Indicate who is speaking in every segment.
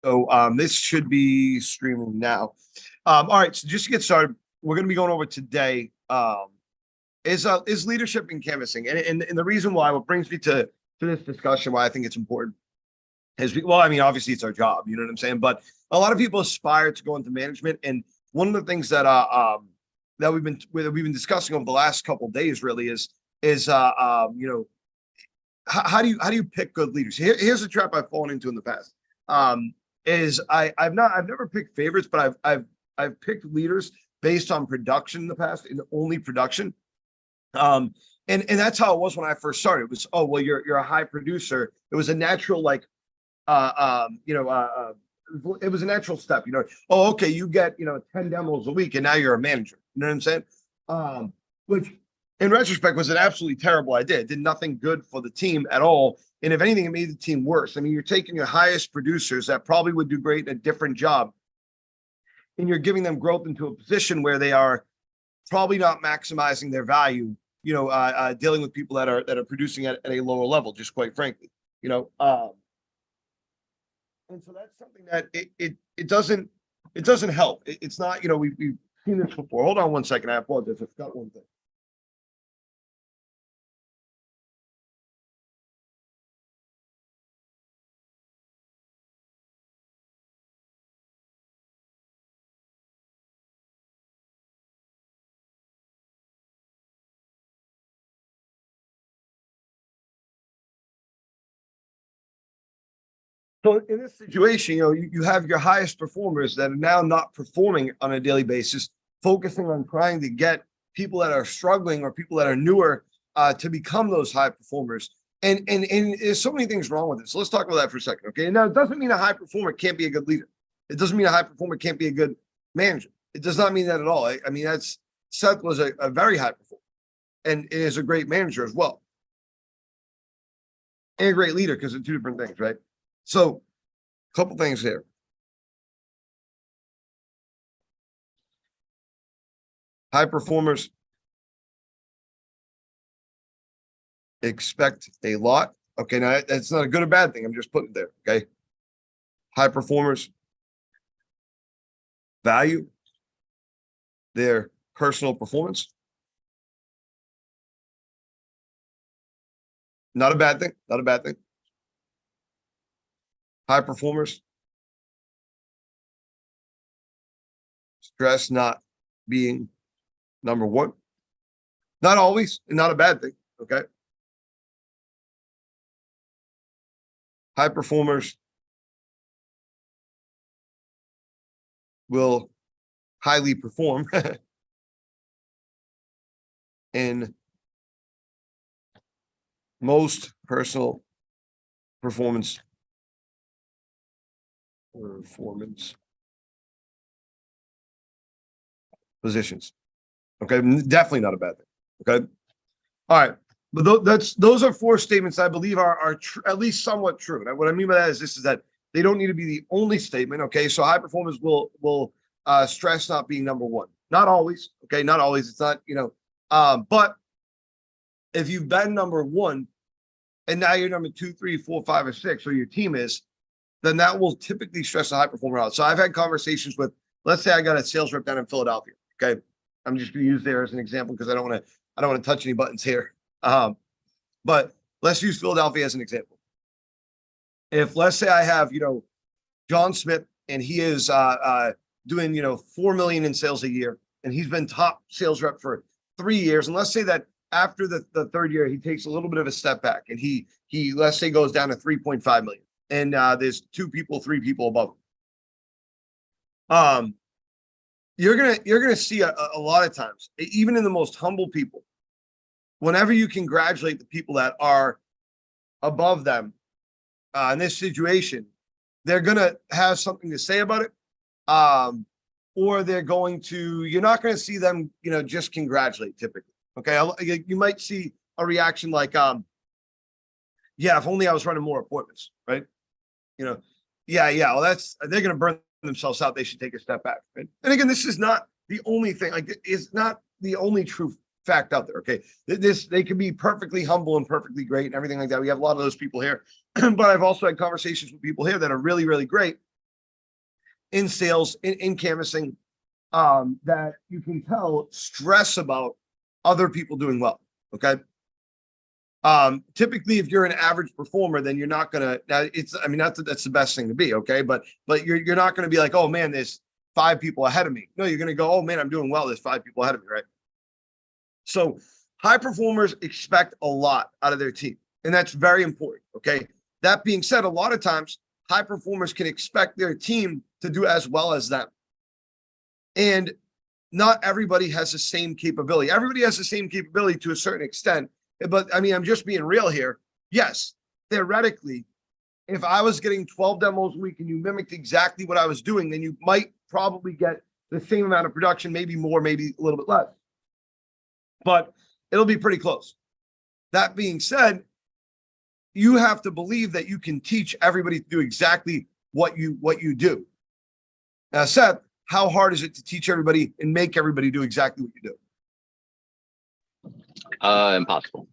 Speaker 1: So this should be streaming now. All right, so just to get started, we're going to be going over today is leadership and canvassing, and the reason why, what brings me to this discussion, why I think it's important is well, I mean, obviously it's our job, you know what I'm saying, but a lot of people aspire to go into management, and one of the things that we've been discussing over the last couple of days really is how do you pick good leaders? Here's a trap I've fallen into in the past. Is I've never picked favorites, but I've picked leaders based on production in the past, and only production. Um, and that's how it was when I first started. It was, oh well, you're a high producer. It was a natural like it was a natural step. Oh okay, you get 10 demos a week, and now you're a manager. You know what I'm saying? Which in retrospect was an absolutely terrible idea. It did nothing good for the team at all. And if anything, it made the team worse. I mean, you're taking your highest producers that probably would do great in a different job, and you're giving them growth into a position where they are probably not maximizing their value, dealing with people that are producing at a lower level, just quite frankly. You know, and so that's something that it doesn't help. It's not, we've seen this before. Hold on one second. I apologize. I forgot one thing. So in this situation, you have your highest performers that are now not performing on a daily basis, focusing on trying to get people that are struggling or people that are newer to become those high performers. And there's so many things wrong with it. So let's talk about that for a second. Okay. Now it doesn't mean a high performer can't be a good leader. It doesn't mean a high performer can't be a good manager. It does not mean that at all. I mean, that's Seth was a very high performer and is a great manager as well, and a great leader, because they're two different things, right? So a couple things here. High performers expect a lot. Okay, now that's not a good or bad thing. I'm just putting it there. Okay. High performers value their personal performance. Not a bad thing. Not a bad thing. High performers stress not being number one. Not always, and not a bad thing. Okay. High performers will highly perform in most personal performance positions. Okay, definitely not a bad thing. Okay, all right, but those are four statements I believe are at least somewhat true. And what I mean by that is that they don't need to be the only statement. Okay, so high performers will stress not being number one. Not always. Okay, not always. It's not but if you've been number one and now you're number 2, 3, 4, 5, or 6, or your team is, then that will typically stress a high performer out. So I've had conversations with, let's say I got a sales rep down in Philadelphia. Okay, I'm just going to use there as an example because I don't want to touch any buttons here. But let's use Philadelphia as an example. If let's say I have John Smith, and he is doing 4 million in sales a year, and he's been top sales rep for 3 years, and let's say that after the third year he takes a little bit of a step back, and he let's say goes down to 3.5 million, and there's 3 people above him. You're gonna see a lot of times, even in the most humble people, whenever you congratulate the people that are above them in this situation, they're gonna have something to say about it, or you're not gonna see them just congratulate typically. Okay, you might see a reaction like, yeah, if only I was running more appointments, right? Yeah, well, they're going to burn themselves out. They should take a step back, right? And again, this is not the only thing. Like, it's not the only true fact out there. Okay, they can be perfectly humble and perfectly great and everything like that. We have a lot of those people here, but I've also had conversations with people here that are really, really great, in sales, in canvassing, that you can tell stress about other people doing well. Okay. Typically, if you're an average performer, then you're not gonna. Now, I mean, that's the best thing to be. Okay, but you're not gonna be like, oh man, there's 5 people ahead of me. No, you're gonna go, oh man, I'm doing well. There's 5 people ahead of me, right? So high performers expect a lot out of their team, and that's very important. Okay. That being said, a lot of times high performers can expect their team to do as well as them. And not everybody has the same capability. Everybody has the same capability to a certain extent. But I mean, I'm just being real here. Yes, theoretically, if I was getting 12 demos a week and you mimicked exactly what I was doing, then you might probably get the same amount of production, maybe more, maybe a little bit less. But it'll be pretty close. That being said, you have to believe that you can teach everybody to do exactly what you do. Now, Seth, how hard is it to teach everybody and make everybody do exactly what you do?
Speaker 2: Impossible.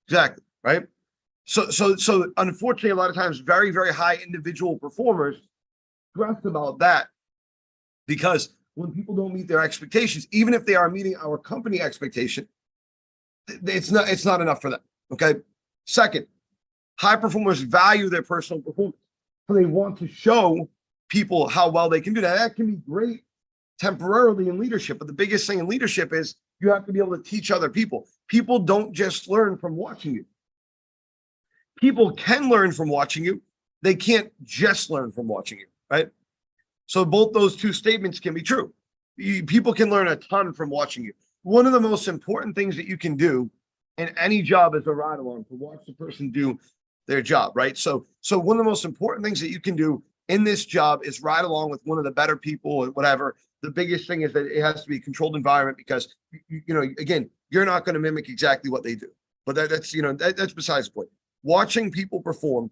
Speaker 1: Exactly, right? So unfortunately, a lot of times very, very high individual performers stress about that, because when people don't meet their expectations, even if they are meeting our company expectation, it's not enough for them. Okay. Second, high performers value their personal performance. So they want to show people how well they can do that. That can be great temporarily in leadership, but the biggest thing in leadership is you have to be able to teach other people. People don't just learn from watching you. People can learn from watching you. They can't just learn from watching you, right? So both those two statements can be true. People can learn a ton from watching you. One of the most important things that you can do in any job is a ride along, to watch the person do their job, right? So one of the most important things that you can do in this job is ride along with one of the better people or whatever. The biggest thing is that it has to be a controlled environment, because again, you're not going to mimic exactly what they do. But that's besides the point. Watching people perform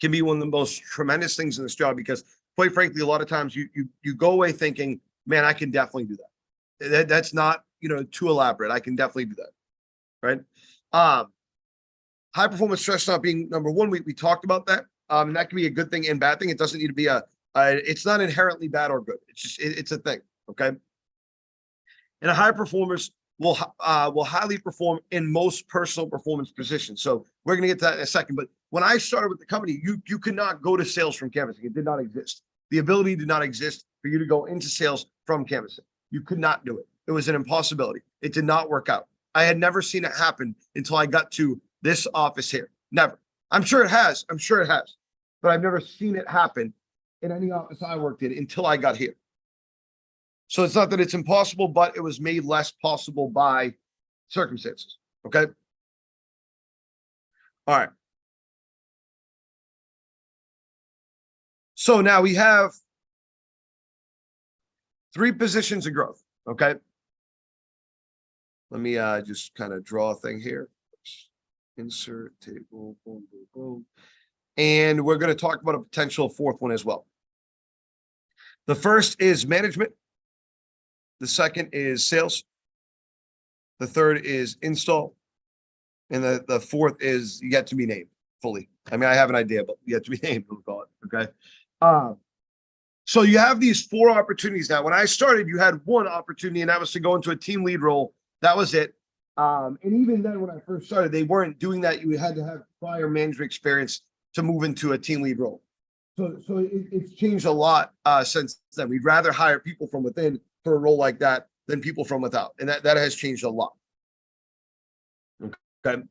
Speaker 1: can be one of the most tremendous things in this job, because quite frankly, a lot of times you go away thinking, man, I can definitely do that. That's not too elaborate. I can definitely do that, right? High performance stress not being number one. We talked about that. And that can be a good thing and bad thing. It doesn't need to be it's not inherently bad or good. It's just it's a thing. Okay. And high performers will highly perform in most personal performance positions. So we're going to get to that in a second. But when I started with the company, you could not go to sales from canvassing. It did not exist. The ability did not exist for you to go into sales from canvassing. You could not do it. It was an impossibility. It did not work out. I had never seen it happen until I got to this office here. Never. I'm sure it has. But I've never seen it happen in any office I worked in until I got here. So it's not that it's impossible, but it was made less possible by circumstances. Okay. All right. So now we have 3 positions of growth. Okay. Let me just kind of draw a thing here. Insert table, boom, boom, boom. And we're going to talk about a potential 4th one as well. The first is management. The second is sales. The third is install. And the 4th is yet to be named fully. I mean, I have an idea, but yet to be named, we'll call it. Okay. So you have these 4 opportunities now. When I started, you had 1 opportunity, and that was to go into a team lead role. That was it. And even then, when I first started, they weren't doing that. You had to have prior management experience to move into a team lead role. So it's changed a lot since then. We'd rather hire people from within for a role like that than people from without. And that has changed a lot. Okay.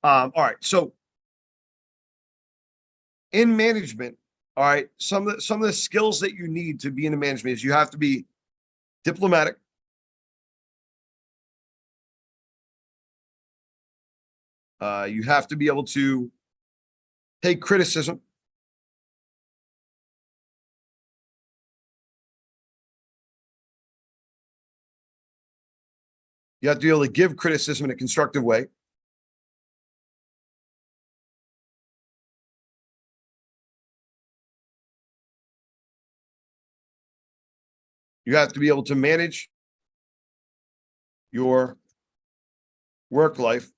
Speaker 1: All right. So in management, all right, some of the skills that you need to be in management is you have to be diplomatic. You have to be able to take criticism. You have to be able to give criticism in a constructive way. You have to be able to manage your work life.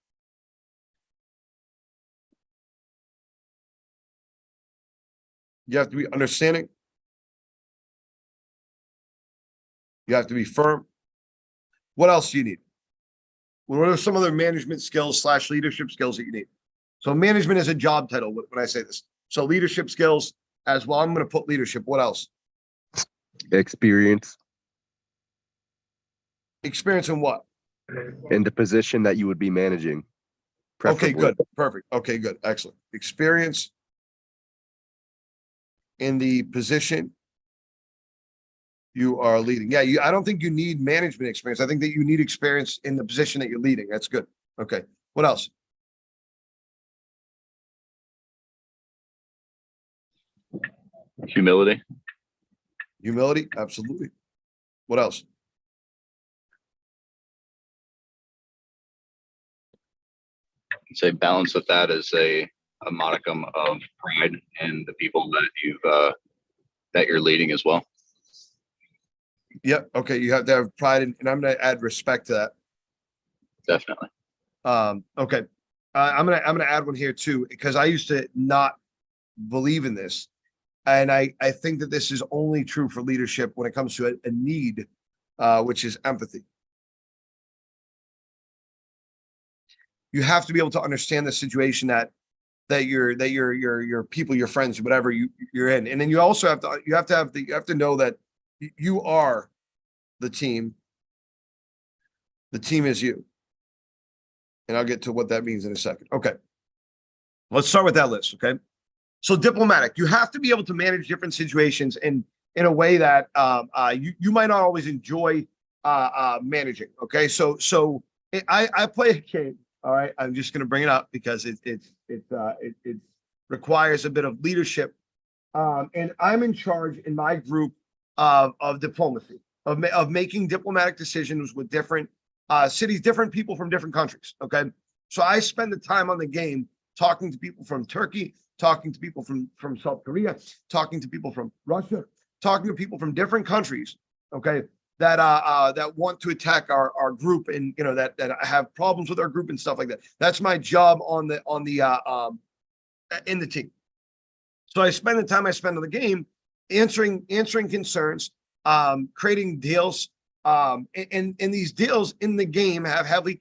Speaker 1: You have to be understanding. You have to be firm. What else do you need? What are some other management skills / leadership skills that you need? So management is a job title when I say this. So leadership skills as well. I'm going to put leadership. What else?
Speaker 2: Experience
Speaker 1: Experience in what?
Speaker 2: in the position that you would be managing.
Speaker 1: Okay,
Speaker 2: preferably.
Speaker 1: good. Perfect. Okay, good. Excellent. Experience in the position you are leading. Yeah, I don't think you need management experience. I think that you need experience in the position that you're leading. That's good. Okay. What else?
Speaker 3: Humility.
Speaker 1: Humility. Absolutely. What else?
Speaker 3: I'd say balance with that is a modicum of pride in the people that that you're leading as well.
Speaker 1: Yep. Okay. You have to have pride and I'm going to add respect to that.
Speaker 3: Definitely.
Speaker 1: Okay. I'm gonna add one here too, because I used to not believe in this. And I think that this is only true for leadership when it comes to a need, which is empathy. You have to be able to understand the situation that your people, your friends, whatever you're in. And then you also have to know that you are the team. The team is you. And I'll get to what that means in a second. Okay. Let's start with that list. Okay. So diplomatic, you have to be able to manage different situations in a way that you might not always enjoy managing. Okay. So I play a game. All right. I'm just going to bring it up because it requires a bit of leadership. And I'm in charge in my group of diplomacy, of making diplomatic decisions with different cities, different people from different countries. Okay. So I spend the time on the game talking to people from Turkey, talking to people from South Korea, talking to people from Russia, talking to people from different countries. Okay. That want to attack our group and, you know, that have problems with our group and stuff like that. That's my job in the team. So I spend the time I spend on the game answering concerns, creating deals, and these deals in the game have heavy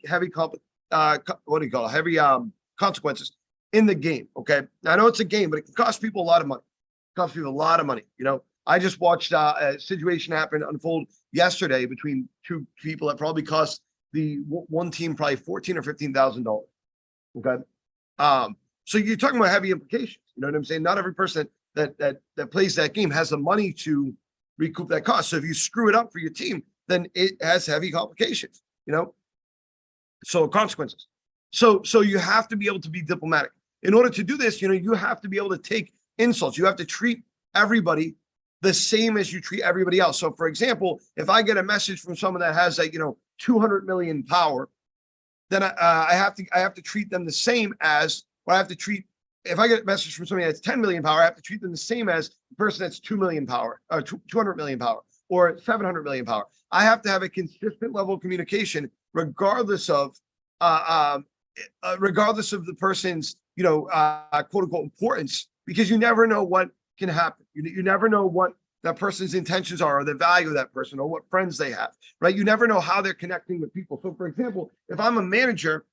Speaker 1: consequences in the game. Okay, now, I know it's a game, but it can cost people a lot of money. It costs people a lot of money. You know, I just watched a situation unfold yesterday between two people that probably cost the one team probably $14,000 or $15,000. Okay, so you're talking about heavy implications. You know what I'm saying? Not every person that plays that game has the money to recoup that cost. So if you screw it up for your team, then it has heavy complications. You know, so consequences. So you have to be able to be diplomatic. In order to do this, you know, you have to be able to take insults. You have to treat everybody the same as you treat everybody else. So, for example, if I get a message from someone that has, like, you know, 200 million power, then I have to treat them the same as, or I have to treat. If I get a message from somebody that's 10 million power, I have to treat them the same as the person that's 2 million power, or 200 million power, or 700 million power. I have to have a consistent level of communication, regardless of the person's, you know, quote unquote importance, because you never know what can happen. You never know what that person's intentions are, or the value of that person, or what friends they have, right? You never know how they're connecting with people. So, for example, if I'm a manager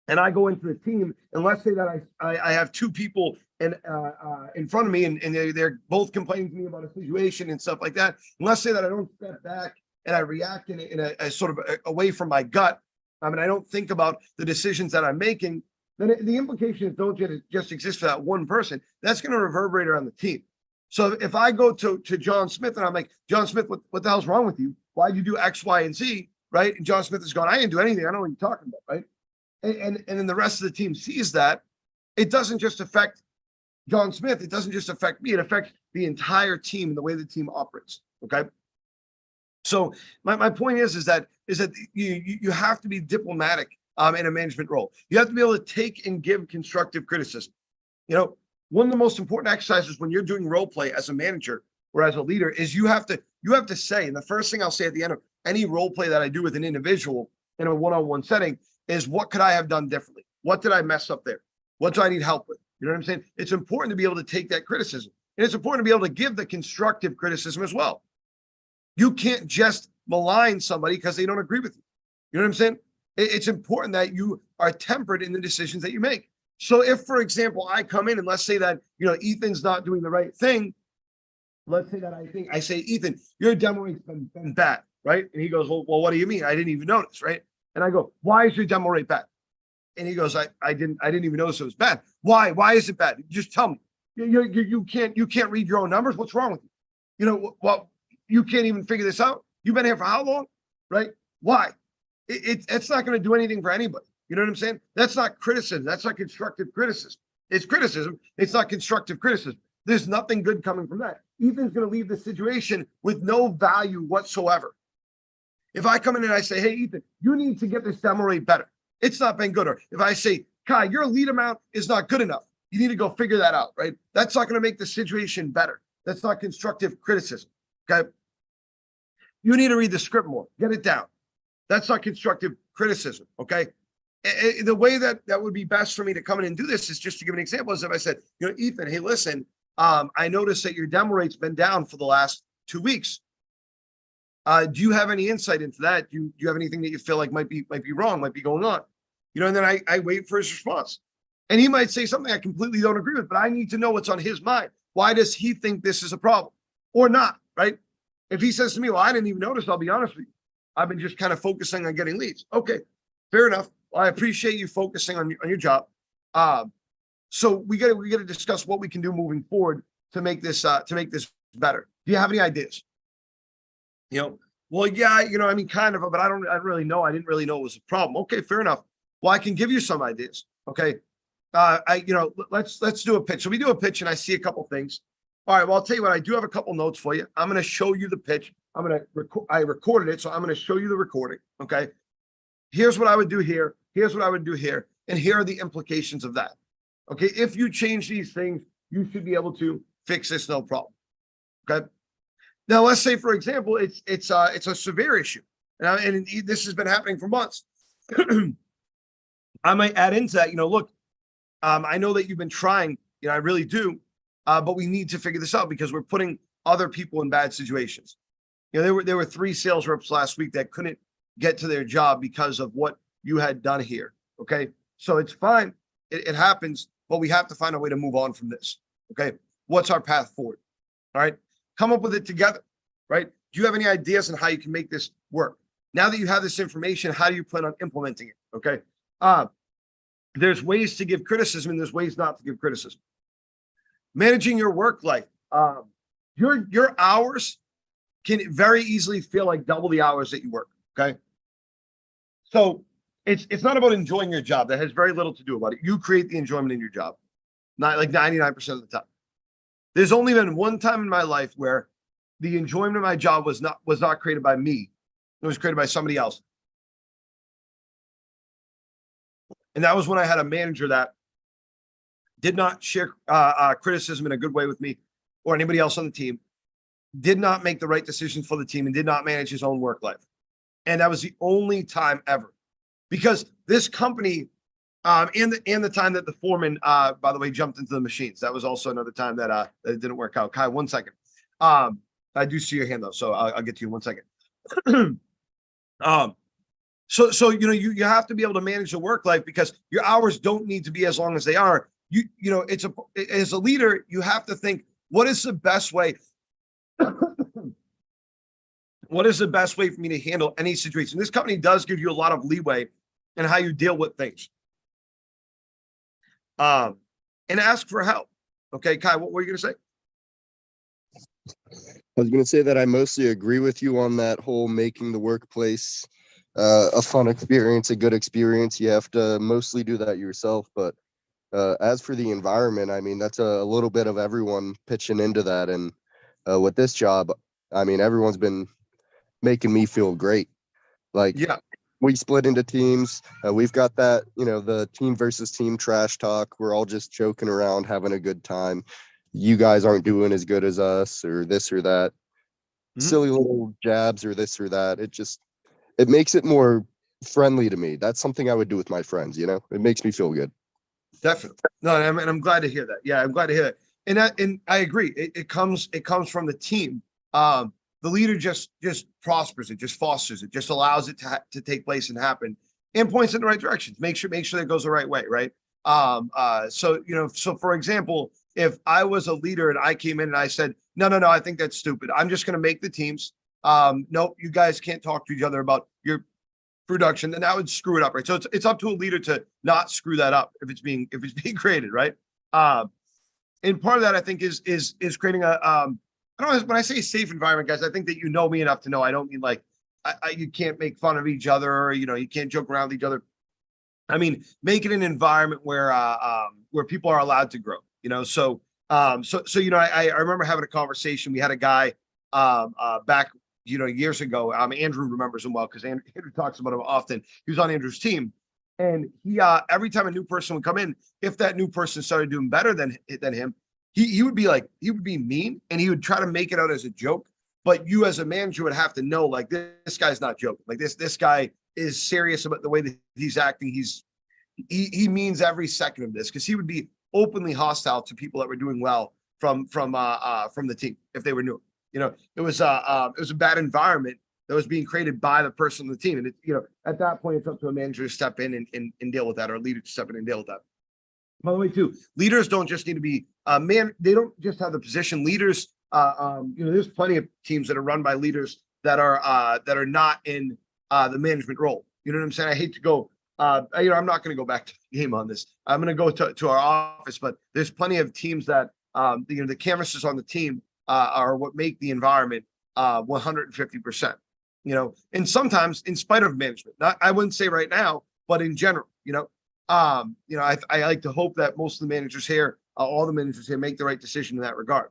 Speaker 1: and I go into the team, and let's say that I have two people in front of me, and they're both complaining to me about a situation and stuff like that. And let's say that I don't step back and I react in a sort of away from my gut. I mean, I don't think about the decisions that I'm making. Then the implications don't just exist for that one person. That's going to reverberate around the team. So if I go to John Smith and I'm like, John Smith, what the hell's wrong with you? Why'd you do X, Y, and Z? Right? And John Smith is going, I didn't do anything. I don't know what you're talking about. Right? And then the rest of the team sees that. It doesn't just affect John Smith. It doesn't just affect me. It affects the entire team and the way the team operates. Okay. So my point is that you have to be diplomatic in a management role. You have to be able to take and give constructive criticism. You know, one of the most important exercises when you're doing role play as a manager or as a leader is you have to say, and the first thing I'll say at the end of any role play that I do with an individual in a one-on-one setting is, what could I have done differently? What did I mess up there? What do I need help with? You know what I'm saying? It's important to be able to take that criticism, and it's important to be able to give the constructive criticism as well. You can't just malign somebody because they don't agree with you. You know what I'm saying? It's important that you are tempered in the decisions that you make. So if, for example, I come in and let's say that, Ethan's not doing the right thing. Let's say that I say, Ethan, your demo rate's been bad, right? And he goes, well, what do you mean? I didn't even notice, right? And I go, why is your demo rate bad? And he goes, I didn't even notice it was bad. Why? Why is it bad? Just tell me. You can't read your own numbers. What's wrong with you? Well, you can't even figure this out. You've been here for how long? Right? Why? It's not going to do anything for anybody. You know what I'm saying? That's not criticism. That's not constructive criticism. It's criticism. It's not constructive criticism. There's nothing good coming from that. Ethan's going to leave the situation with no value whatsoever. If I come in and I say, hey, Ethan, you need to get this demo rate better. It's not been good. Or if I say, Kai, your lead amount is not good enough. You need to go figure that out, right? That's not going to make the situation better. That's not constructive criticism, okay? You need to read the script more. Get it down. That's not constructive criticism, okay? The way that would be best for me to come in and do this is just to give an example. Is if I said, Ethan, hey, listen, I noticed that your demo rate's been down for the last 2 weeks. Do you have any insight into that? Do you have anything that you feel like might be wrong, might be going on? And then I wait for his response. And he might say something I completely don't agree with, but I need to know what's on his mind. Why does he think this is a problem or not, right? If he says to me, well, I didn't even notice, I'll be honest with you. I've been just kind of focusing on getting leads. Okay, fair enough. Well, I appreciate you focusing on your job. So we got to discuss what we can do moving forward to make this better. Do you have any ideas? Well, yeah, I mean, kind of, but I don't really know. I didn't really know it was a problem. Okay, fair enough. Well, I can give you some ideas. Okay. Let's do a pitch. So we do a pitch and I see a couple things. All right. Well, I'll tell you what, I do have a couple notes for you. I'm going to show you the pitch. I recorded it. So I'm going to show you the recording. Okay. Here's what I would do here. Here's what I would do here. And here are the implications of that. Okay. If you change these things, you should be able to fix this. No problem. Okay. Now, let's say, for example, it's a severe issue. And this has been happening for months. I might add into that, look, I know that you've been trying, I really do, but we need to figure this out because we're putting other people in bad situations. There were 3 sales reps last week that couldn't get to their job because of what you had done here. Okay. So it's fine. It happens, but we have to find a way to move on from this. Okay. What's our path forward? All right. Come up with it together, right? Do you have any ideas on how you can make this work? Now that you have this information, how do you plan on implementing it? Okay. There's ways to give criticism and there's ways not to give criticism. Managing your work life. Your hours can very easily feel like double the hours that you work. Okay. So it's not about enjoying your job. That has very little to do about it. You create the enjoyment in your job. Not like 99% of the time. There's only been one time in my life where the enjoyment of my job was not created by me. It was created by somebody else. And that was when I had a manager that did not share criticism in a good way with me or anybody else on the team, did not make the right decisions for the team, and did not manage his own work life. And that was the only time ever. Because this company, and the time that the foreman, by the way, jumped into the machines. That was also another time that it didn't work out. Kai, 1 second. I do see your hand though, so I'll get to you in 1 second. So you have to be able to manage the work life because your hours don't need to be as long as they are. As a leader, you have to think, what is the best way? What is the best way for me to handle any situation? This company does give you a lot of leeway in how you deal with things. And ask for help. Okay, Kai, what were you going to say?
Speaker 2: I was going to say that I mostly agree with you on that whole making the workplace a fun experience, a good experience. You have to mostly do that yourself. But as for the environment, I mean, that's a little bit of everyone pitching into that. And with this job, I mean, everyone's been making me feel great. Like, yeah, we split into teams. We've got that, the team versus team trash talk. We're all just joking around, having a good time. You guys aren't doing as good as us or this or that. Silly little jabs or this or that. It makes it more friendly to me. That's something I would do with my friends, it makes me feel good.
Speaker 1: Definitely. No, and I'm glad to hear that. Yeah, I'm glad to hear that. And I agree. It comes from the team. the leader just prospers it, just fosters it, just allows it to take place and happen, and points in the right directions. Make sure that it goes the right way, right? So so for example, if I was a leader and I came in and I said, no, I think that's stupid. I'm just going to make the teams. Nope, you guys can't talk to each other about your production, then that would screw it up, right? So it's up to a leader to not screw that up if it's being created, right? And part of that I think is creating a I don't know, when I say safe environment, guys, I think that you know me enough to know I don't mean like you can't make fun of each other, or you can't joke around with each other. I mean, make it an environment where people are allowed to grow, So I remember having a conversation. We had a guy back years ago. Andrew remembers him well because Andrew talks about him often. He was on Andrew's team, and he every time a new person would come in, if that new person started doing better than him, he would be mean, and he would try to make it out as a joke. But you as a manager would have to know, like, this guy's not joking. Like this guy is serious about the way that he's acting. He means every second of this, because he would be openly hostile to people that were doing well from the team if they were new. It was a bad environment that was being created by the person on the team, and at that point it's up to a manager to step in and deal with that, or a leader to step in and deal with that. By the way, too, leaders don't just need to be they don't just have the position. Leaders, there's plenty of teams that are run by leaders that are not in the management role. You know what I'm saying? I hate to go. I'm not going to go back to the game on this. I'm going to go to our office, but there's plenty of teams that the canvases on the team are what make the environment 150%. And sometimes in spite of management. I wouldn't say right now, but in general. I like to hope that most of the managers here, all the managers here, make the right decision in that regard.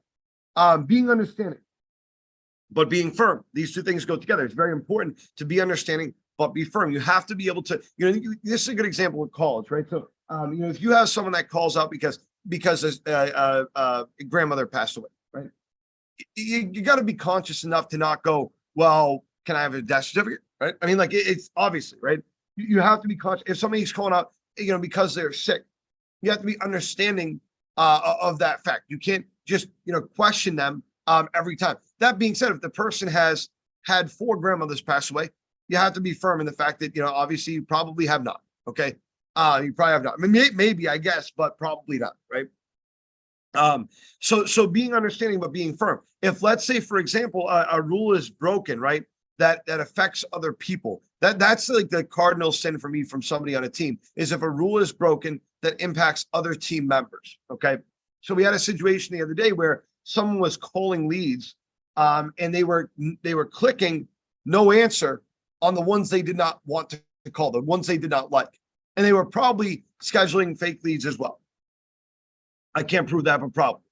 Speaker 1: Being understanding, but being firm. These two things go together. It's very important to be understanding, but be firm. You have to be able to, this is a good example with college, right? So, if you have someone that calls out because a grandmother passed away, right? You got to be conscious enough to not go, well, can I have a death certificate, right? I mean, like, it's obviously, right? You have to be conscious. If somebody's calling out, because they're sick, you have to be understanding of that fact. You can't just, question them every time. That being said, if the person has had 4 grandmothers pass away, you have to be firm in the fact that, obviously you probably have not. Okay. You probably have not. I mean, maybe, I guess, but probably not. Right. So being understanding, but being firm. If, let's say, for example, a rule is broken, right, that affects other people, that's like the cardinal sin for me from somebody on a team, is if a rule is broken that impacts other team members. Okay. So we had a situation the other day where someone was calling leads, and they were clicking no answer on the ones they did not want to call, the ones they did not like. And they were probably scheduling fake leads as well. I can't prove that, but probably.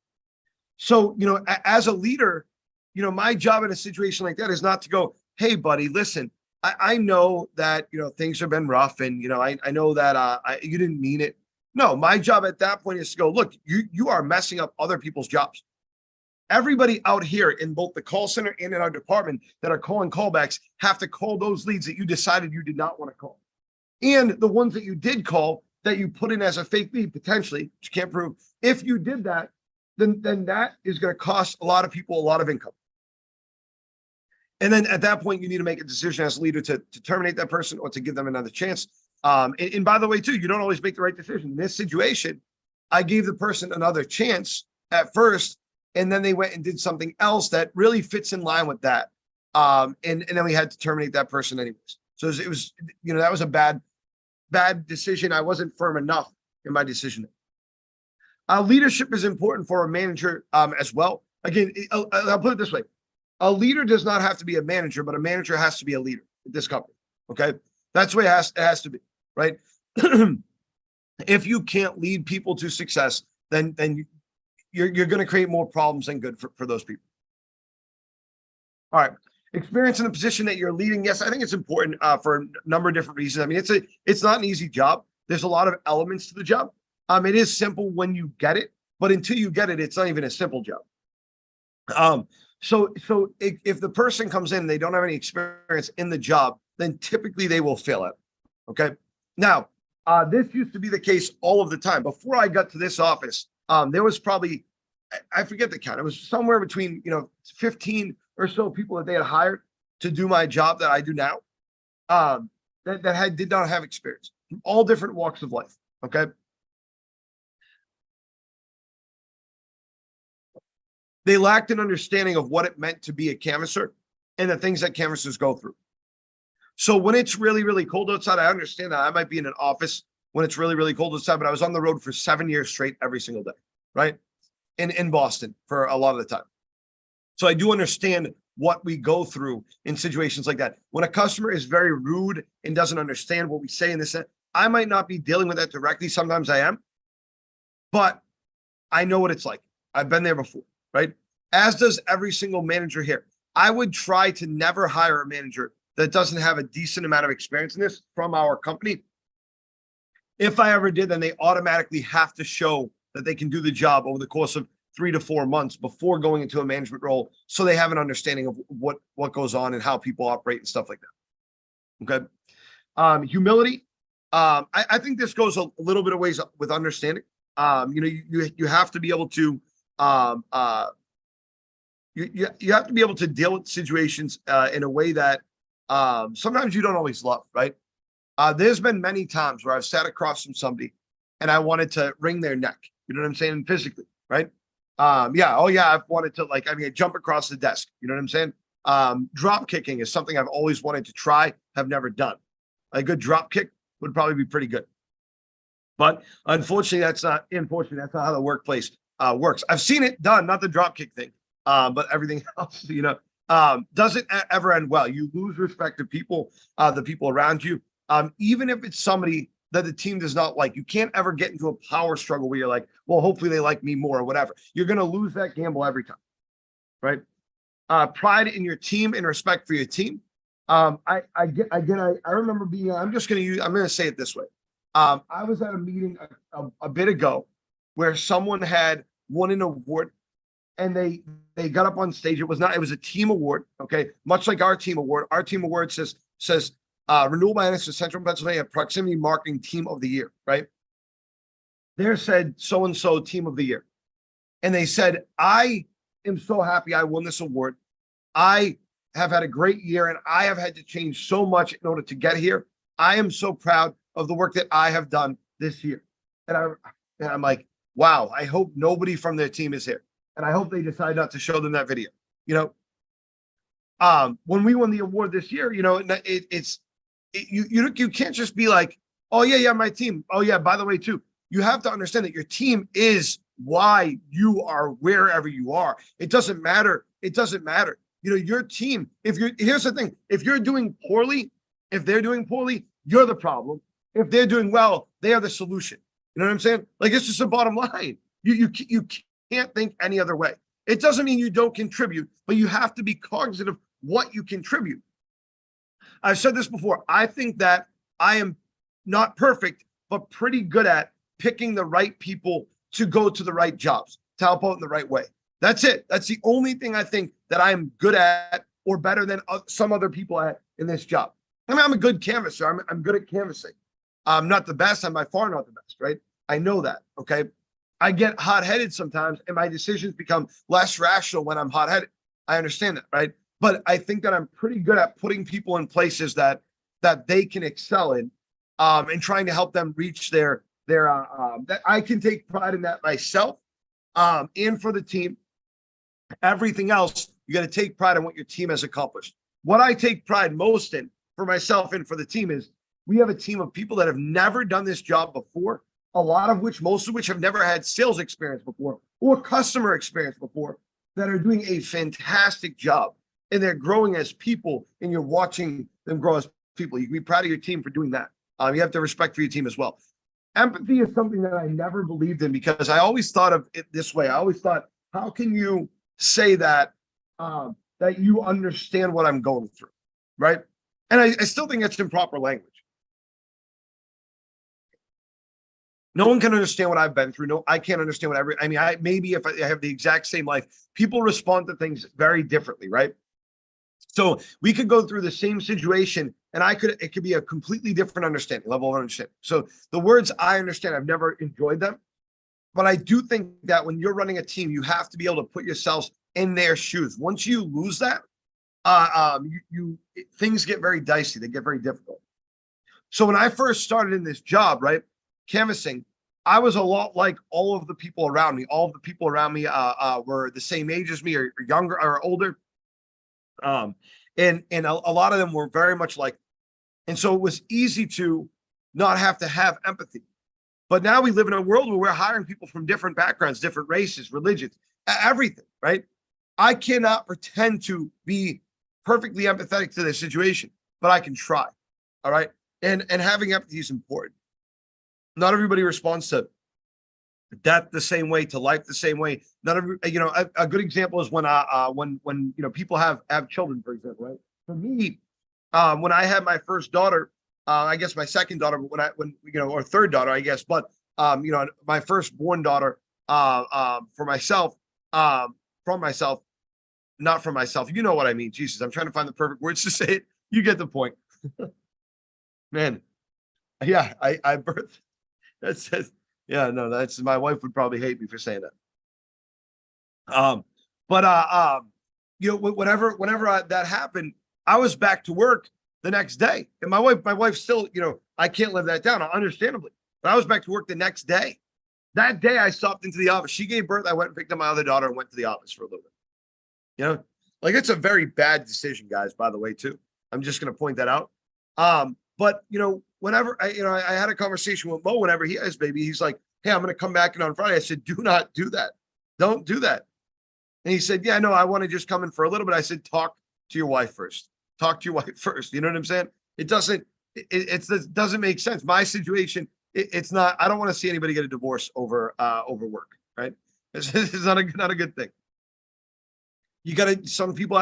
Speaker 1: So, as a leader, my job in a situation like that is not to go, hey, buddy, listen, I know that, things have been rough, and, I know that you didn't mean it. No, my job at that point is to go, look, you are messing up other people's jobs. Everybody out here in both the call center and in our department that are calling callbacks have to call those leads that you decided you did not want to call. And the ones that you did call that you put in as a fake lead, potentially, which you can't prove. If you did that, then that is going to cost a lot of people a lot of income. And then at that point, you need to make a decision as a leader to terminate that person or to give them another chance. And by the way, too, you don't always make the right decision. In this situation, I gave the person another chance at first, and then they went and did something else that really fits in line with that. And then we had to terminate that person anyways. So it was that was a bad decision. I wasn't firm enough in my decision. Leadership is important for a manager as well. Again, I'll put it this way. A leader does not have to be a manager, but a manager has to be a leader at this company. Okay. That's the way it has to be, right? If you can't lead people to success, then you're going to create more problems than good for those people. All right. Experience in the position that you're leading. Yes, I think it's important for a number of different reasons. I mean, it's not an easy job. There's a lot of elements to the job. It is simple when you get it, but until you get it, it's not even a simple job. So if the person comes in and they don't have any experience in the job, then typically they will fail at it. Okay. Now, this used to be the case all of the time. Before I got to this office, there was probably, I forget the count. It was somewhere between, 15 or so people that they had hired to do my job that I do now, that did not have experience from all different walks of life. Okay. They lacked an understanding of what it meant to be a canvasser and the things that canvassers go through. So when it's really, really cold outside, I understand that I might be in an office when it's really, really cold outside, but I was on the road for 7 years straight every single day, right? In Boston for a lot of the time. So I do understand what we go through in situations like that. When a customer is very rude and doesn't understand what we say in this, I might not be dealing with that directly. Sometimes I am, but I know what it's like. I've been there before, right? As does every single manager here. I would try to never hire a manager that doesn't have a decent amount of experience in this from our company. If I ever did, then they automatically have to show that they can do the job over the course of 3 to 4 months before going into a management role, so they have an understanding of what goes on and how people operate and stuff like that. Okay. Humility. I think this goes a little bit of ways with understanding. You have to be able to you have to be able to deal with situations in a way that sometimes you don't always love, right? There's been many times where I've sat across from somebody and I wanted to wring their neck. You know what I'm saying? Physically, right? Yeah. Oh yeah. I've wanted to jump across the desk. You know what I'm saying? Drop kicking is something I've always wanted to try, have never done. A good drop kick would probably be pretty good. But unfortunately, that's not how the workplace works. I've seen it done, not the drop kick thing, but everything else, doesn't ever end well. You lose respect to people, the people around you. Even if it's somebody that the team does not like, you can't ever get into a power struggle where you're like, well, hopefully they like me more or whatever. You're going to lose that gamble every time, right? Pride in your team and respect for your team. I remember being, I'm going to say it this way. I was at a meeting a bit ago where someone had won an award and they got up on stage. It was a team award. Okay. Much like our team award. Our team award says Renewable Energy Central Pennsylvania Proximity Marketing Team of the Year, right? There said so-and-so Team of the Year. And they said, I am so happy I won this award. I have had a great year and I have had to change so much in order to get here. I am so proud of the work that I have done this year. And I'm like, wow, I hope nobody from their team is here. And I hope they decide not to show them that video. When we won the award this year, you can't just be like, oh yeah, my team. Oh yeah, by the way, too, you have to understand that your team is why you are wherever you are. It doesn't matter. Your team, here's the thing, if you're doing poorly, if they're doing poorly, you're the problem. If they're doing well, they are the solution. You know what I'm saying? Like, it's just the bottom line. You can't think any other way. It doesn't mean you don't contribute, but you have to be cognizant of what you contribute. I've said this before. I think that I am not perfect, but pretty good at picking the right people to go to the right jobs, to help out in the right way. That's it. That's the only thing I think that I am good at or better than some other people at in this job. I mean, I'm a good canvasser. I'm good at canvassing. I'm not the best. I'm by far not the best, right? I know that, okay? I get hot-headed sometimes, and my decisions become less rational when I'm hot-headed. I understand that, right? But I think that I'm pretty good at putting people in places that they can excel in, and trying to help them reach that I can take pride in that myself, and for the team. Everything else, you got to take pride in what your team has accomplished. What I take pride most in for myself and for the team is we have a team of people that have never done this job before, most of which have never had sales experience before or customer experience before, that are doing a fantastic job, and they're growing as people, and you're watching them grow as people. You can be proud of your team for doing that. You have to respect for your team as well. Empathy is something that I never believed in, because I always thought of it this way. I always thought, how can you say that you understand what I'm going through, right? And I still think that's improper language. No one can understand what I've been through. No, I can't understand maybe if I have the exact same life, people respond to things very differently, right? So we could go through the same situation and it could be a completely different level of understanding. So the words I understand, I've never enjoyed them, but I do think that when you're running a team, you have to be able to put yourselves in their shoes. Once you lose that, things get very dicey. They get very difficult. So when I first started in this job, right, canvassing, I was a lot like all of the people around me. All of the people around me were the same age as me, or younger, or older. And a lot of them were very much like, and so it was easy to not have to have empathy. But now we live in a world where we're hiring people from different backgrounds, different races, religions, everything, right? I cannot pretend to be perfectly empathetic to this situation, but I can try. All right. And having empathy is important. Not everybody responds to death the same way, to life the same way. Not every, a good example is when people have children, for example, right? For me, when I had my first daughter, I guess my second daughter, or third daughter, I guess, but my firstborn daughter, for myself, from myself, not from myself. You know what I mean? Jesus, I'm trying to find the perfect words to say it. You get the point. Man, yeah, I birthed. That says, yeah, no, that's, my wife would probably hate me for saying that. Whenever that happened, I was back to work the next day, and my wife still, I can't live that down, understandably. But I was back to work the next day. That day, I stopped into the office. She gave birth. I went and picked up my other daughter and went to the office for a little bit. Like, it's a very bad decision, guys. By the way, too, I'm just going to point that out. But whenever I had a conversation with Mo, whenever he has his baby, he's like, "Hey, I'm going to come back in on Friday." I said, "Do not do that. Don't do that." And he said, "Yeah, no, I want to just come in for a little bit." I said, "Talk to your wife first. Talk to your wife first." You know what I'm saying? It doesn't make sense. My situation, it's not. I don't want to see anybody get a divorce over work. Right? It's not a good thing. You got to. Some people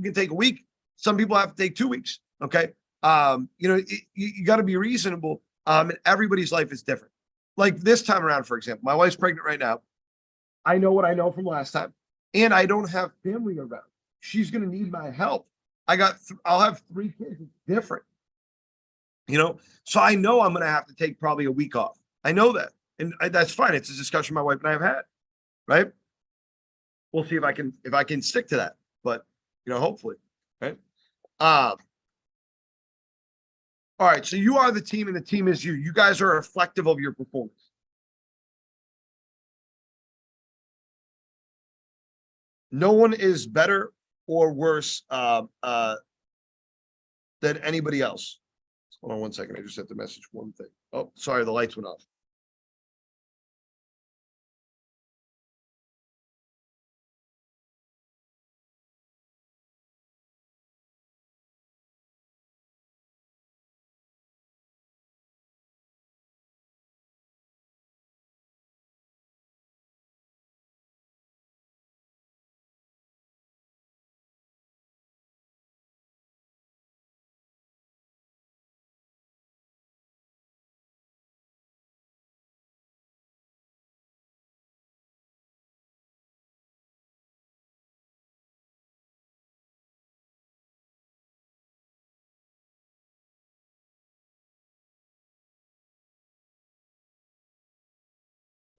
Speaker 1: can take a week. Some people have to take 2 weeks. Okay. You got to be reasonable. And everybody's life is different. Like this time around, for example, my wife's pregnant right now. I know what I know from last time, and I don't have family around. She's going to need my help. I'll have 3 kids. It's different, so I know I'm going to have to take probably a week off. I know that. And that's fine. It's a discussion my wife and I have had, right? We'll see if I can stick to that, but hopefully, right? All right, so you are the team and the team is you. You guys are reflective of your performance. No one is better or worse than anybody else. Hold on one second. I just have to message one thing. Oh, sorry, the lights went off.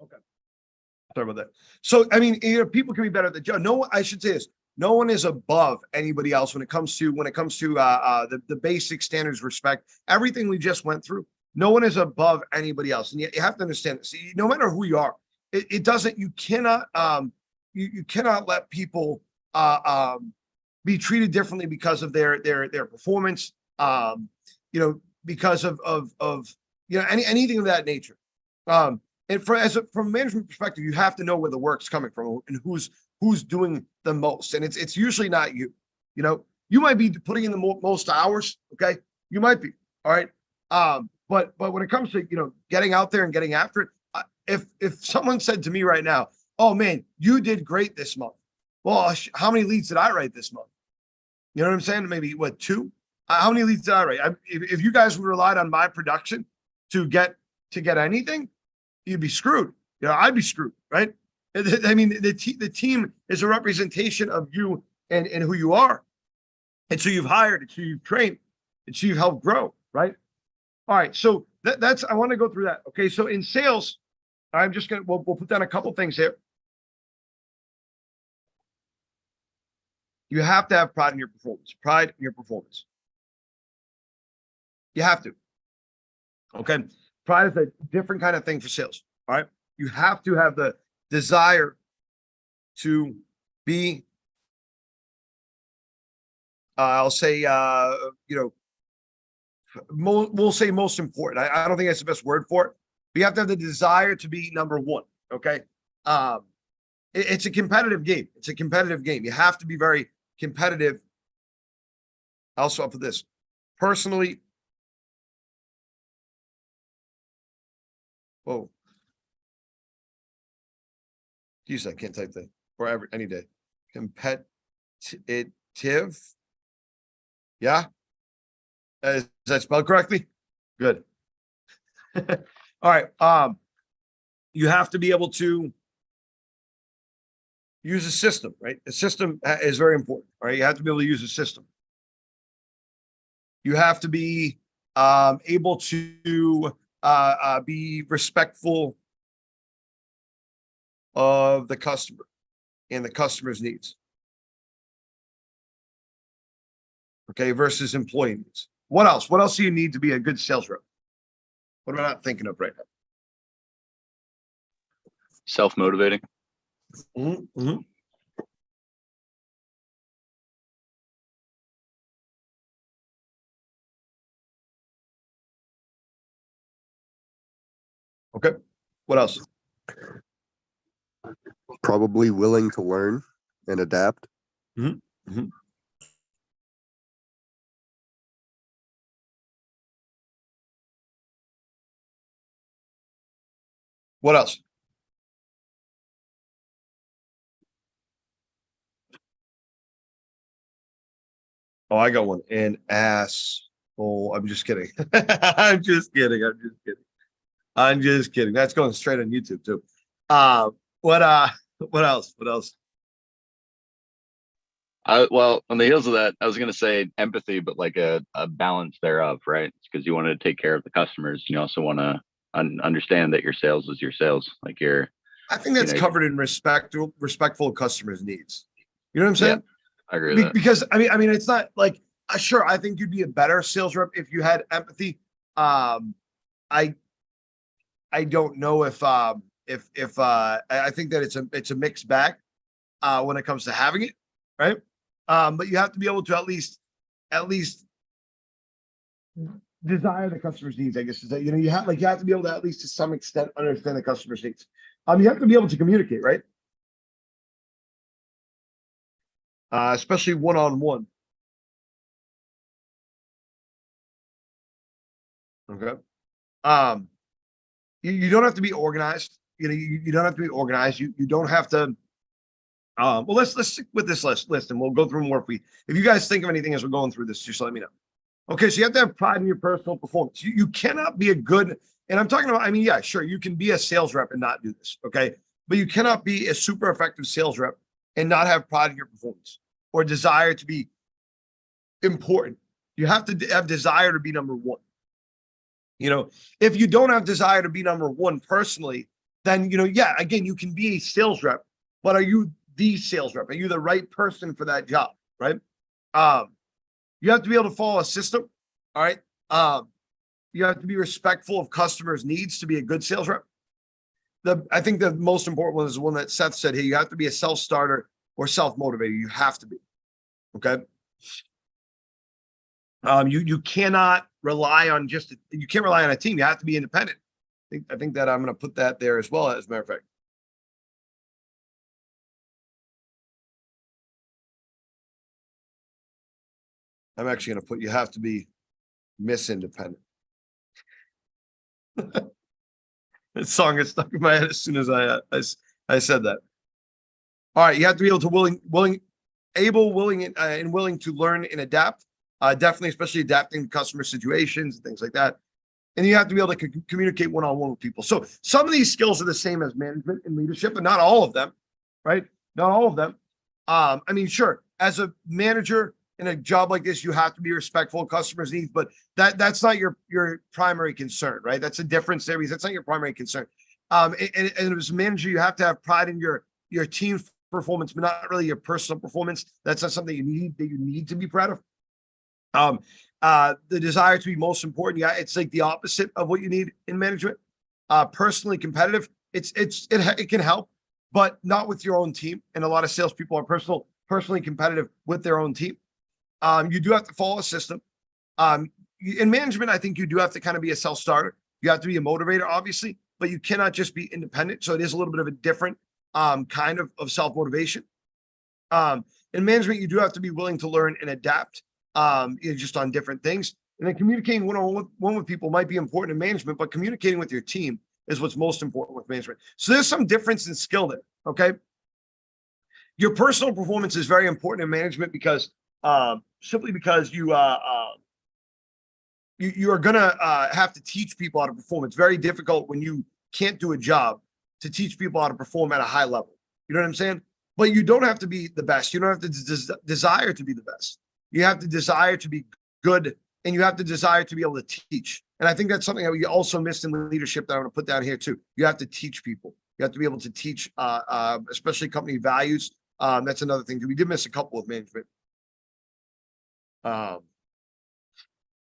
Speaker 1: Okay. Sorry about that. So, I mean, people can be better at the job. I should say this. No one is above anybody else when it comes to the basic standards, respect, everything we just went through. No one is above anybody else, and you have to understand this. No matter who you are, it doesn't. You cannot you cannot let people be treated differently because of their performance. Because of anything of that nature. And from a management perspective, you have to know where the work's coming from and who's doing the most. And it's usually not you. You might be putting in the most hours. Okay, you might be. All right. But when it comes to getting out there and getting after it, if someone said to me right now, "Oh man, you did great this month," well, how many leads did I write this month? You know what I'm saying? Maybe 2. How many leads did I write? If you guys would relied on my production to get anything, you'd be screwed. I'd be screwed, right? I mean, the team is a representation of you and who you are. And so you've hired, and so you've trained, and so you've helped grow, right? All right, so that's, I want to go through that. Okay, so in sales, I'm just we'll put down a couple things here. You have to have pride in your performance. Pride in your performance. You have to. Okay. Pride is a different kind of thing for sales. All right. You have to have the desire to be, I'll say, we'll say most important. I don't think that's the best word for it. But you have to have the desire to be number one. Okay. It's a competitive game. It's a competitive game. You have to be very competitive. Also, up for this personally. Whoa. Geez, I can't type that forever, any day. Competitive. Yeah. Is that spelled correctly? Good. All right. You have to be able to use a system, right? A system is very important, right? You have to be able to use a system. You have to be able to be respectful of the customer and the customer's needs. Okay, versus employee needs. What else? What else do you need to be a good sales rep? What am I not thinking of right now?
Speaker 3: Self-motivating.
Speaker 1: Okay. What else?
Speaker 2: Probably willing to learn and adapt.
Speaker 1: What else? Oh, I got one. An ass. Oh, I'm just kidding. I'm just kidding. I'm just kidding. I'm just kidding. That's going straight on YouTube too. What else? What else?
Speaker 3: Well, on the heels of that, I was going to say empathy, but like a balance thereof, right? Because you want to take care of the customers. You also want to understand that your sales is your sales. Like
Speaker 1: I think that's covered in respectful of customers' needs. You know what I'm saying?
Speaker 3: I agree with that.
Speaker 1: Because I mean, it's not like sure. I think you'd be a better sales rep if you had empathy. I don't know if I think that it's a mixed bag when it comes to having it, right? But you have to be able to at least desire the customer's needs. I guess is that you have to be able to at least to some extent understand the customer's needs. You have to be able to communicate, right? Especially one-on-one. Okay. You don't have to be organized. You don't have to be organized. You don't have to. Well, let's stick with this list, and we'll go through more if you guys think of anything as we're going through this, just let me know. Okay, so you have to have pride in your personal performance. You cannot be a good, and I'm talking about. I mean, yeah, sure, you can be a sales rep and not do this. Okay, but you cannot be a super effective sales rep and not have pride in your performance or desire to be important. You have to have desire to be number one. If you don't have desire to be number one personally, then, yeah, again, you can be a sales rep, but are you the sales rep? Are you the right person for that job? Right. You have to be able to follow a system. All right. You have to be respectful of customers' needs to be a good sales rep. I think the most important one is the one that Seth said here. You have to be a self-starter or self-motivated. You have to be. Okay. You cannot rely on you can't rely on a team. You have to be independent. I think that I'm going to put that there as well, as a matter of fact. I'm actually going to put, you have to be Miss Independent. That song is stuck in my head as soon as I said that. All right. You have to be able to willing to learn and adapt. Definitely, especially adapting to customer situations and things like that. And you have to be able to communicate one-on-one with people. So some of these skills are the same as management and leadership, but not all of them, right? Not all of them. I mean, sure, as a manager in a job like this, you have to be respectful of customers' needs, but that's not your primary concern, right? That's a difference there because that's not your primary concern. And as a manager, you have to have pride in your team performance, but not really your personal performance. That's not something you need to be proud of. The desire to be most important, yeah, it's like the opposite of what you need in management. Personally competitive, it can help, but not with your own team. And a lot of salespeople are personally competitive with their own team. You do have to follow a system. In management, I think you do have to kind of be a self-starter. You have to be a motivator, obviously, but you cannot just be independent. So it is a little bit of a different kind of self-motivation. In management, you do have to be willing to learn and adapt just on different things. And then communicating one-on-one with people might be important in management, but communicating with your team is what's most important with management. So there's some difference in skill there, okay? Your personal performance is very important in management because simply because you are gonna have to teach people how to perform. It's very difficult when you can't do a job to teach people how to perform at a high level. You know what I'm saying? But you don't have to be the best. You don't have to desire to be the best. You have to desire to be good, and you have to desire to be able to teach. And I think that's something that we also missed in leadership that I'm going to put down here too. You have to teach people. You have to be able to teach, especially company values. That's another thing. We did miss a couple of management.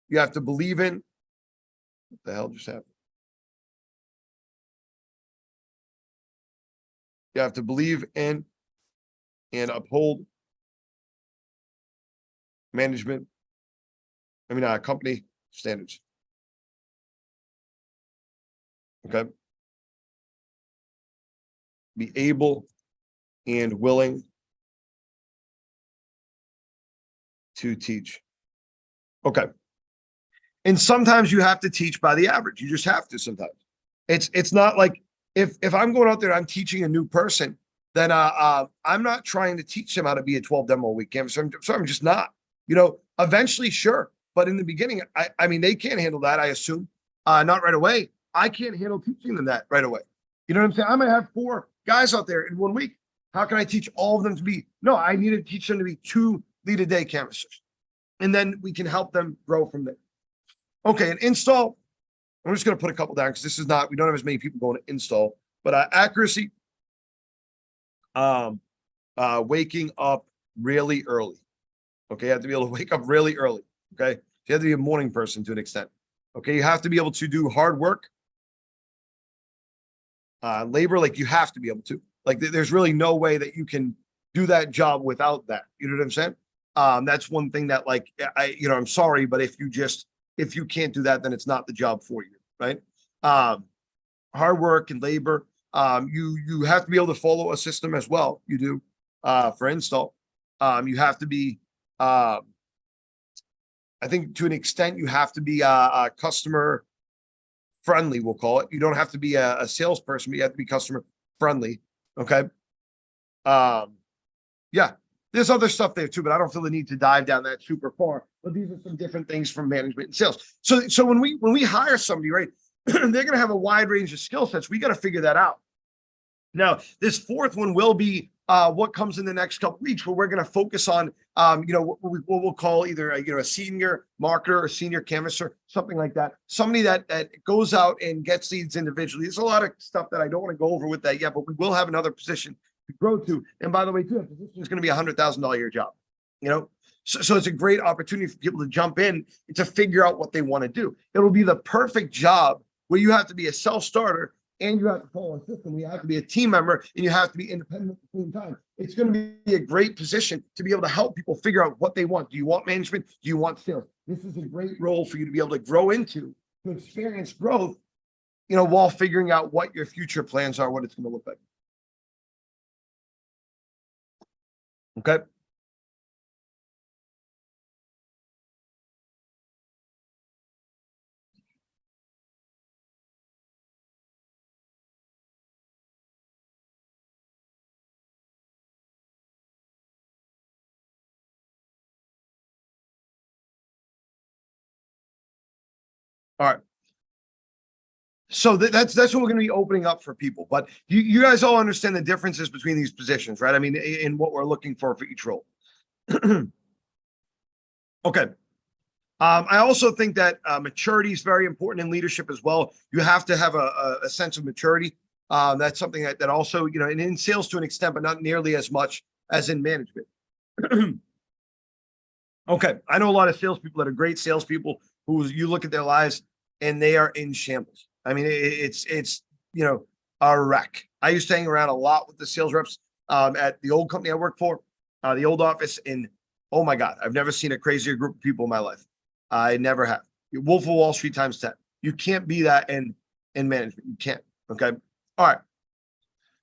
Speaker 1: You have to believe in. What the hell just happened? You have to believe in and uphold management. Company standards. Okay. Be able and willing to teach. Okay. And sometimes you have to teach by the average. You just have to sometimes. It's not like if I'm going out there, I'm teaching a new person, then I'm not trying to teach them how to be a 12 demo a week canvasser. So I'm just not. Eventually, sure. But in the beginning, I mean, they can't handle that, I assume. Not right away. I can't handle teaching them that right away. You know what I'm saying? I might have 4 guys out there in 1 week. How can I teach all of them to be? No, I need to teach them to be 2 lead a day canvassers. And then we can help them grow from there. Okay, an install. I'm just going to put a couple down because this is not, we don't have as many people going to install, but accuracy, waking up really early. Okay, you have to be able to wake up really early. Okay, you have to be a morning person to an extent. Okay, you have to be able to do hard work, labor, like you have to be able to. Like there's really no way that you can do that job without that. You know what I'm saying? That's one thing that I'm sorry, but if you can't do that, then it's not the job for you, right? Hard work and labor. You have to be able to follow a system as well. You do for install. You have to be, I think to an extent, you have to be a customer friendly, we'll call it. You don't have to be a salesperson, but you have to be customer friendly. Okay. Yeah. There's other stuff there too, but I don't feel the need to dive down that super far. But these are some different things from management and sales. So when we hire somebody, right, they're going to have a wide range of skill sets. We got to figure that out. Now, this 4th one will be what comes in the next couple weeks, where we're going to focus on, what we'll call either a senior marketer or senior canvasser, something like that. Somebody that goes out and gets leads individually. There's a lot of stuff that I don't want to go over with that yet, but we will have another position to grow to. And by the way, too, that position is going to be $100,000 a year job. So it's a great opportunity for people to jump in and to figure out what they want to do. It'll be the perfect job where you have to be a self-starter and you have to follow a system. You have to be a team member and you have to be independent at the same time. It's going to be a great position to be able to help people figure out what they want. Do you want management? Do you want sales? This is a great role for you to be able to grow into, to experience growth, while figuring out what your future plans are, what it's going to look like. Okay. All right. So that's what we're going to be opening up for people. But you guys all understand the differences between these positions, right? I mean, in what we're looking for each role. Okay. I also think that maturity is very important in leadership as well. You have to have a sense of maturity. That's something that also, and in sales to an extent, but not nearly as much as in management. Okay, I know a lot of salespeople that are great salespeople who you look at their lives and they are in shambles. I mean, it's a wreck. I used to hang around a lot with the sales reps at the old company I worked for, the old office, and oh my God, I've never seen a crazier group of people in my life. I never have. Wolf of Wall Street times 10. You can't be that in management. You can't. Okay. All right.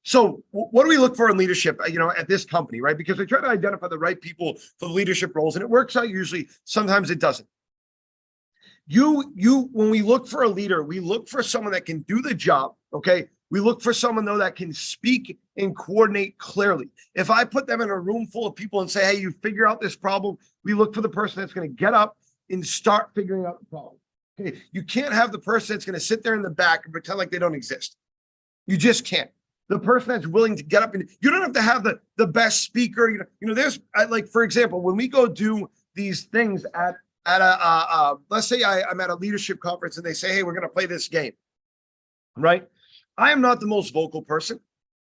Speaker 1: So what do we look for in leadership, at this company, right? Because I try to identify the right people for the leadership roles, and it works out usually. Sometimes it doesn't. When we look for a leader, we look for someone that can do the job. Okay. We look for someone though that can speak and coordinate clearly. If I put them in a room full of people and say, hey, you figure out this problem, we look for the person that's going to get up and start figuring out the problem. Okay. You can't have the person that's going to sit there in the back and pretend like they don't exist. You just can't. The person that's willing to get up, and you don't have to have the best speaker. There's like, for example, when we go do these things at a let's say I'm at a leadership conference and they say, hey, we're going to play this game, right? I am not the most vocal person.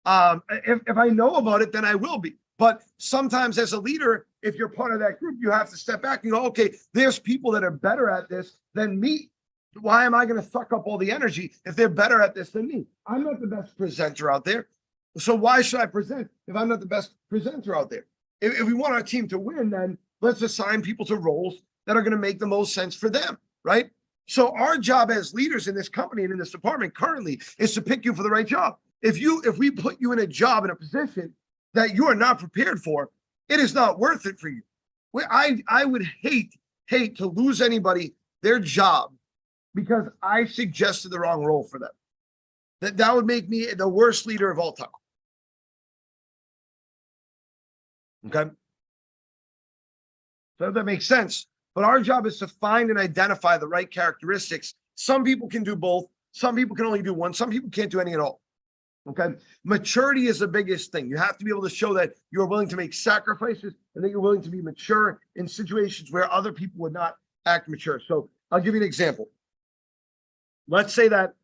Speaker 1: If I know about it, then I will be. But sometimes as a leader, if you're part of that group, you have to step back and go, okay, there's people that are better at this than me. Why am I going to suck up all the energy if they're better at this than me? I'm not the best presenter out there. So why should I present if I'm not the best presenter out there? If we want our team to win, then let's assign people to roles that are going to make the most sense for them, right? So our job as leaders in this company and in this department currently is to pick you for the right job. If we put you in a job, in a position that you are not prepared for, it is not worth it for you. I would hate to lose anybody their job because I suggested the wrong role for them. That would make me the worst leader of all time. Okay. So that makes sense. But our job is to find and identify the right characteristics. Some people can do both. Some people can only do one. Some people can't do any at all. Okay. Maturity is the biggest thing. You have to be able to show that you're willing to make sacrifices and that you're willing to be mature in situations where other people would not act mature. So I'll give you an example. Let's say that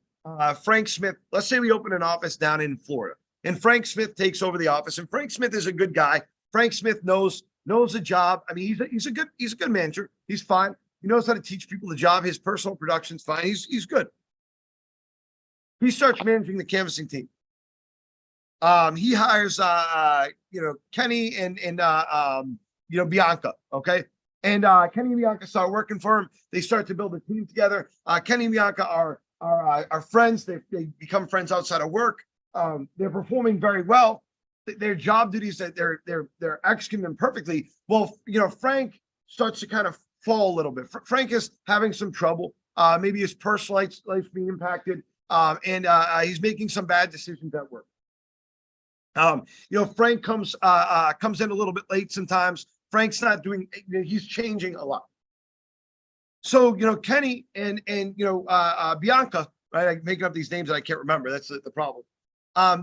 Speaker 1: Frank Smith, let's say we open an office down in Florida and Frank Smith takes over the office, and Frank Smith is a good guy. Frank Smith knows the job. I mean, he's a good manager. He's fine. He knows how to teach people the job. His personal production's fine. He's good. He starts managing the canvassing team. He hires Kenny and Bianca. Okay. And Kenny and Bianca start working for him. They start to build a team together. Kenny and Bianca are friends. They become friends outside of work. They're performing very well. Their job duties, that they're executing them perfectly. Well, Frank starts to kind of fall a little bit. Frank is having some trouble. Maybe his personal life's being impacted, and he's making some bad decisions at work. Frank comes in a little bit late sometimes. Frank's not doing, he's changing a lot. So, Kenny and Bianca, right? I'm making up these names that I can't remember. That's the problem.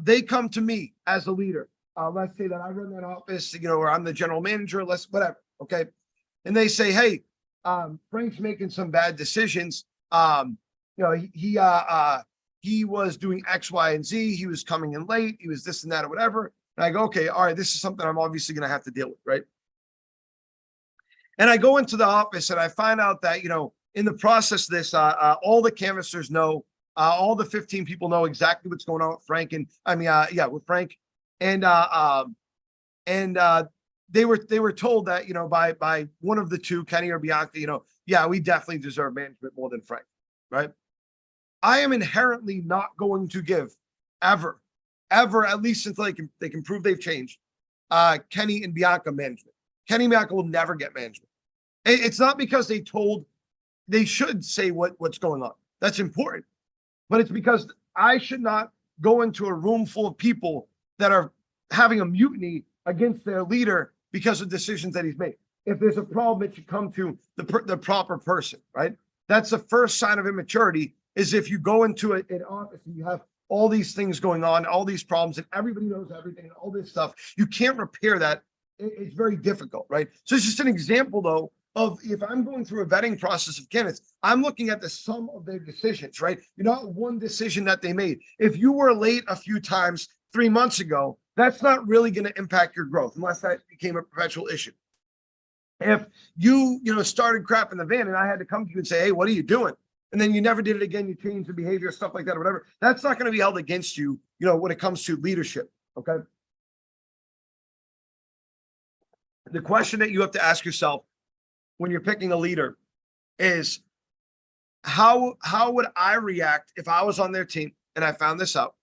Speaker 1: They come to me as a leader. Let's say that I run that office, or I'm the general manager, whatever. Okay. And they say, hey, Frank's making some bad decisions. He was doing X, Y, and Z. He was coming in late. He was this and that or whatever. And I go, okay, all right, this is something I'm obviously going to have to deal with, right? And I go into the office and I find out that, in the process of this, all the canvassers know, all the 15 people know exactly what's going on with Frank with Frank. And they were told that, by one of the two, Kenny or Bianca, we definitely deserve management more than Frank, right? I am inherently not going to give ever, at least until they can prove they've changed, Kenny and Bianca management. Kenny and Bianca will never get management. It's not because they should say what's going on. That's important. But it's because I should not go into a room full of people that are having a mutiny against their leader because of decisions that he's made. If there's a problem, it should come to the proper person, right? That's the first sign of immaturity, is if you go into an office and you have all these things going on, all these problems, and everybody knows everything and all this stuff. You can't repair that. It's very difficult, right? So it's just an example, though, of if I'm going through a vetting process of candidates, I'm looking at the sum of their decisions, right? You're not one decision that they made. If you were late a few times 3 months ago, that's not really going to impact your growth unless that became a perpetual issue. If you started crap in the van and I had to come to you and say, hey, what are you doing? And then you never did it again, you changed the behavior, stuff like that, or whatever, that's not going to be held against you, when it comes to leadership. Okay. The question that you have to ask yourself when you're picking a leader is how would I react if I was on their team and I found this out?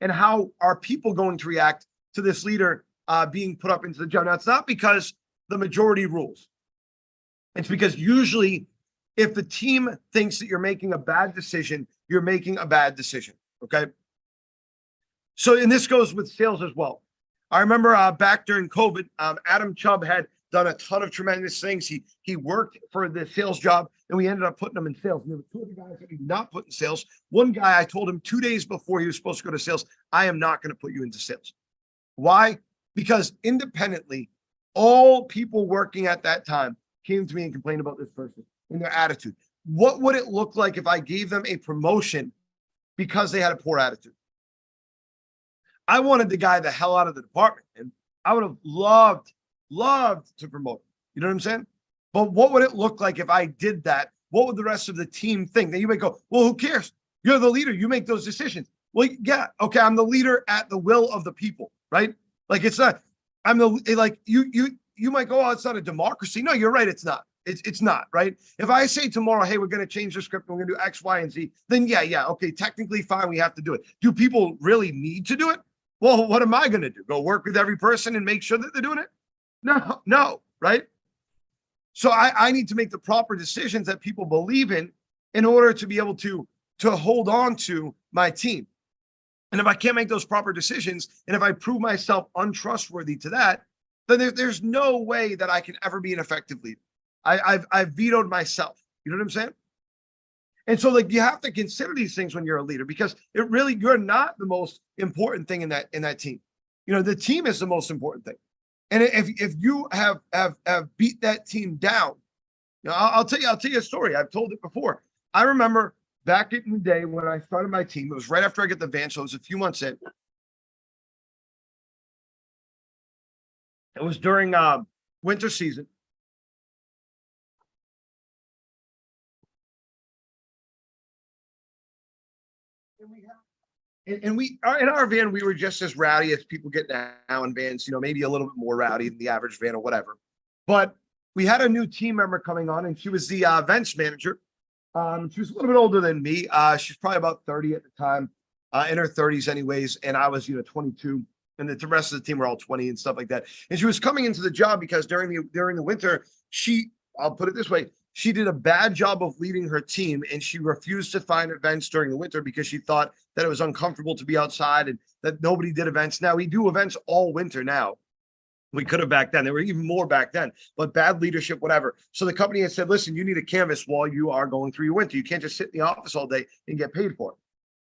Speaker 1: And how are people going to react to this leader being put up into the job? Now, it's not because the majority rules. It's because usually if the team thinks that you're making a bad decision, you're making a bad decision. Okay. So, and this goes with sales as well. I remember back during COVID, Adam Chubb had done a ton of tremendous things. He worked for the sales job and we ended up putting him in sales. And there were two other guys that we did not put in sales. One guy, I told him 2 days before he was supposed to go to sales, I am not going to put you into sales. Why? Because independently, all people working at that time came to me and complained about this person and their attitude. What would it look like if I gave them a promotion because they had a poor attitude? I wanted the guy the hell out of the department, and I would have loved to promote him. You know what I'm saying? But what would it look like if I did that? What would the rest of the team think? Then you might go, well, who cares? You're the leader. You make those decisions. Well, yeah, okay, I'm the leader at the will of the people, right? Like it's not. I'm the like you might go, oh, it's not a democracy. No, you're right. It's not. It's not, right? If I say tomorrow, hey, we're going to change the script and we're going to do X, Y, and Z, then yeah, okay, technically fine, we have to do it. Do people really need to do it? Well, what am I going to do? Go work with every person and make sure that they're doing it? No, right? So I need to make the proper decisions that people believe in order to be able to hold on to my team. And if I can't make those proper decisions, and if I prove myself untrustworthy to that, then there's no way that I can ever be an effective leader. I've vetoed myself. You know what I'm saying? And so like you have to consider these things when you're a leader, because you're not the most important thing in that team. The team is the most important thing. And if you have beat that team down, I'll tell you a story. I've told it before. I remember back in the day when I started my team, it was right after I got the van, so it was a few months in. It was during winter season. And we in our van, we were just as rowdy as people get now in vans, maybe a little bit more rowdy than the average van or whatever. But we had a new team member coming on, and she was the events manager. She was a little bit older than me. She's probably about 30 at the time, in her 30s anyways. And I was, 22, and the rest of the team were all 20 and stuff like that. And she was coming into the job because during the winter, I'll put it this way, she did a bad job of leading her team, and she refused to find events during the winter because she thought that it was uncomfortable to be outside and that nobody did events. Now we do events all winter now. We could have back then. There were even more back then, but bad leadership, whatever. So the company has said, listen, you need a canvas while you are going through your winter. You can't just sit in the office all day and get paid for it,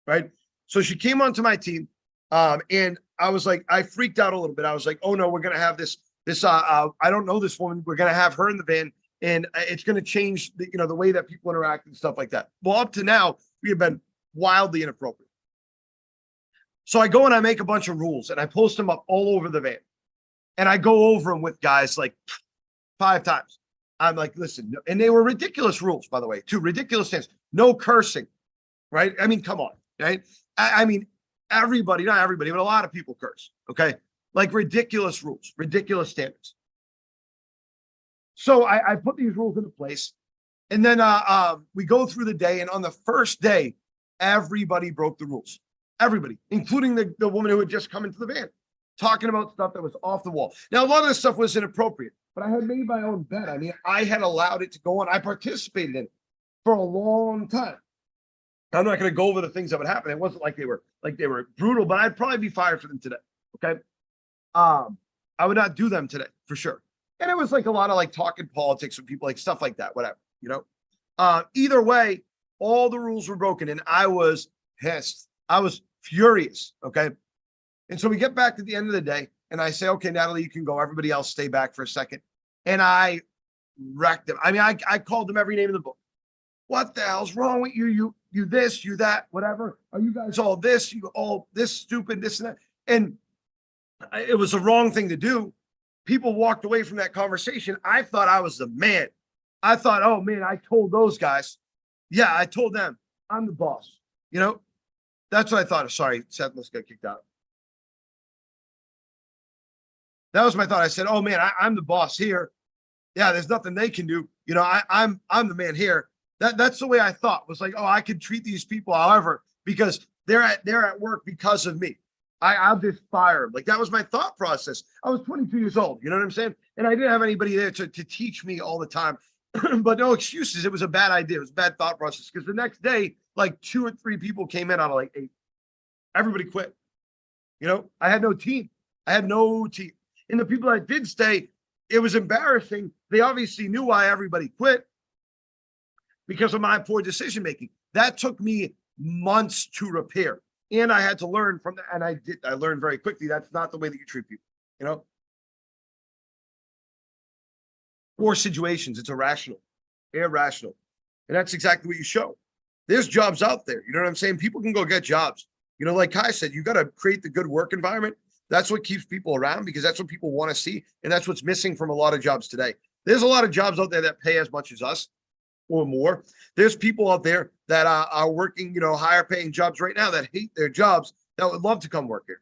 Speaker 1: right? So she came onto my team, and I was like, I freaked out a little bit. I was like, oh no, we're going to have this, I don't know this woman. We're going to have her in the van, and it's going to change the way that people interact and stuff like that. Well, up to now, we have been wildly inappropriate. So I go and I make a bunch of rules and I post them up all over the van. And I go over them with guys like 5 times. I'm like, listen, and they were ridiculous rules, by the way, too. Ridiculous things. No cursing, right? I mean, come on, right? I mean, everybody, not everybody, but a lot of people curse, okay? Like ridiculous rules, ridiculous standards. So I put these rules into place. And then we go through the day. And on the first day, everybody broke the rules. Everybody, including the woman who had just come into the van, talking about stuff that was off the wall. Now, a lot of this stuff was inappropriate, but I had made my own bet. I mean, I had allowed it to go on. I participated in it for a long time. I'm not going to go over the things that would happen. It wasn't like they were brutal, but I'd probably be fired for them today. Okay. I would not do them today for sure. And it was like a lot of like talking politics with people, like stuff like that, whatever, either way, all the rules were broken and I was pissed. I was furious. Okay. And so we get back to the end of the day and I say, okay, Natalie, you can go. Everybody else stay back for a second. And I wrecked them. I mean, I called them every name in the book. What the hell's wrong with you? You this, you that, whatever. Are you guys all this? You all this stupid, this and that? And it was the wrong thing to do. People walked away from that conversation. I thought I was the man. I thought, oh man, I told those guys. Yeah, I told them I'm the boss. You know, that's what I thought. Sorry, Seth must get kicked out. That was my thought. I said, oh man, I'm the boss here. Yeah, there's nothing they can do. You know, I'm the man here. That's the way I thought, was like, oh, I could treat these people however, because they're at work because of me. I'll just fire them. Like, that was my thought process. I was 22 years old. You know what I'm saying? And I didn't have anybody there to teach me all the time. But no excuses. It was a bad idea. It was a bad thought process, because the next day, like 2 or 3 people came in out of like 8. Everybody quit. You know, I had no team. I had no team. And the people that did stay, it was embarrassing. They obviously knew why everybody quit, because of my poor decision making. That took me months to repair. And I had to learn from that. And I learned very quickly that's not the way that you treat people, you know? Poor situations, it's irrational. And that's exactly what you show. There's jobs out there. You know what I'm saying? People can go get jobs. You know, like Kai said, you got to create the good work environment. That's what keeps people around, because that's what people want to see. And that's what's missing from a lot of jobs today. There's a lot of jobs out there that pay as much as us or more. There's people out there that are working, you know, higher paying jobs right now that hate their jobs, that would love to come work here.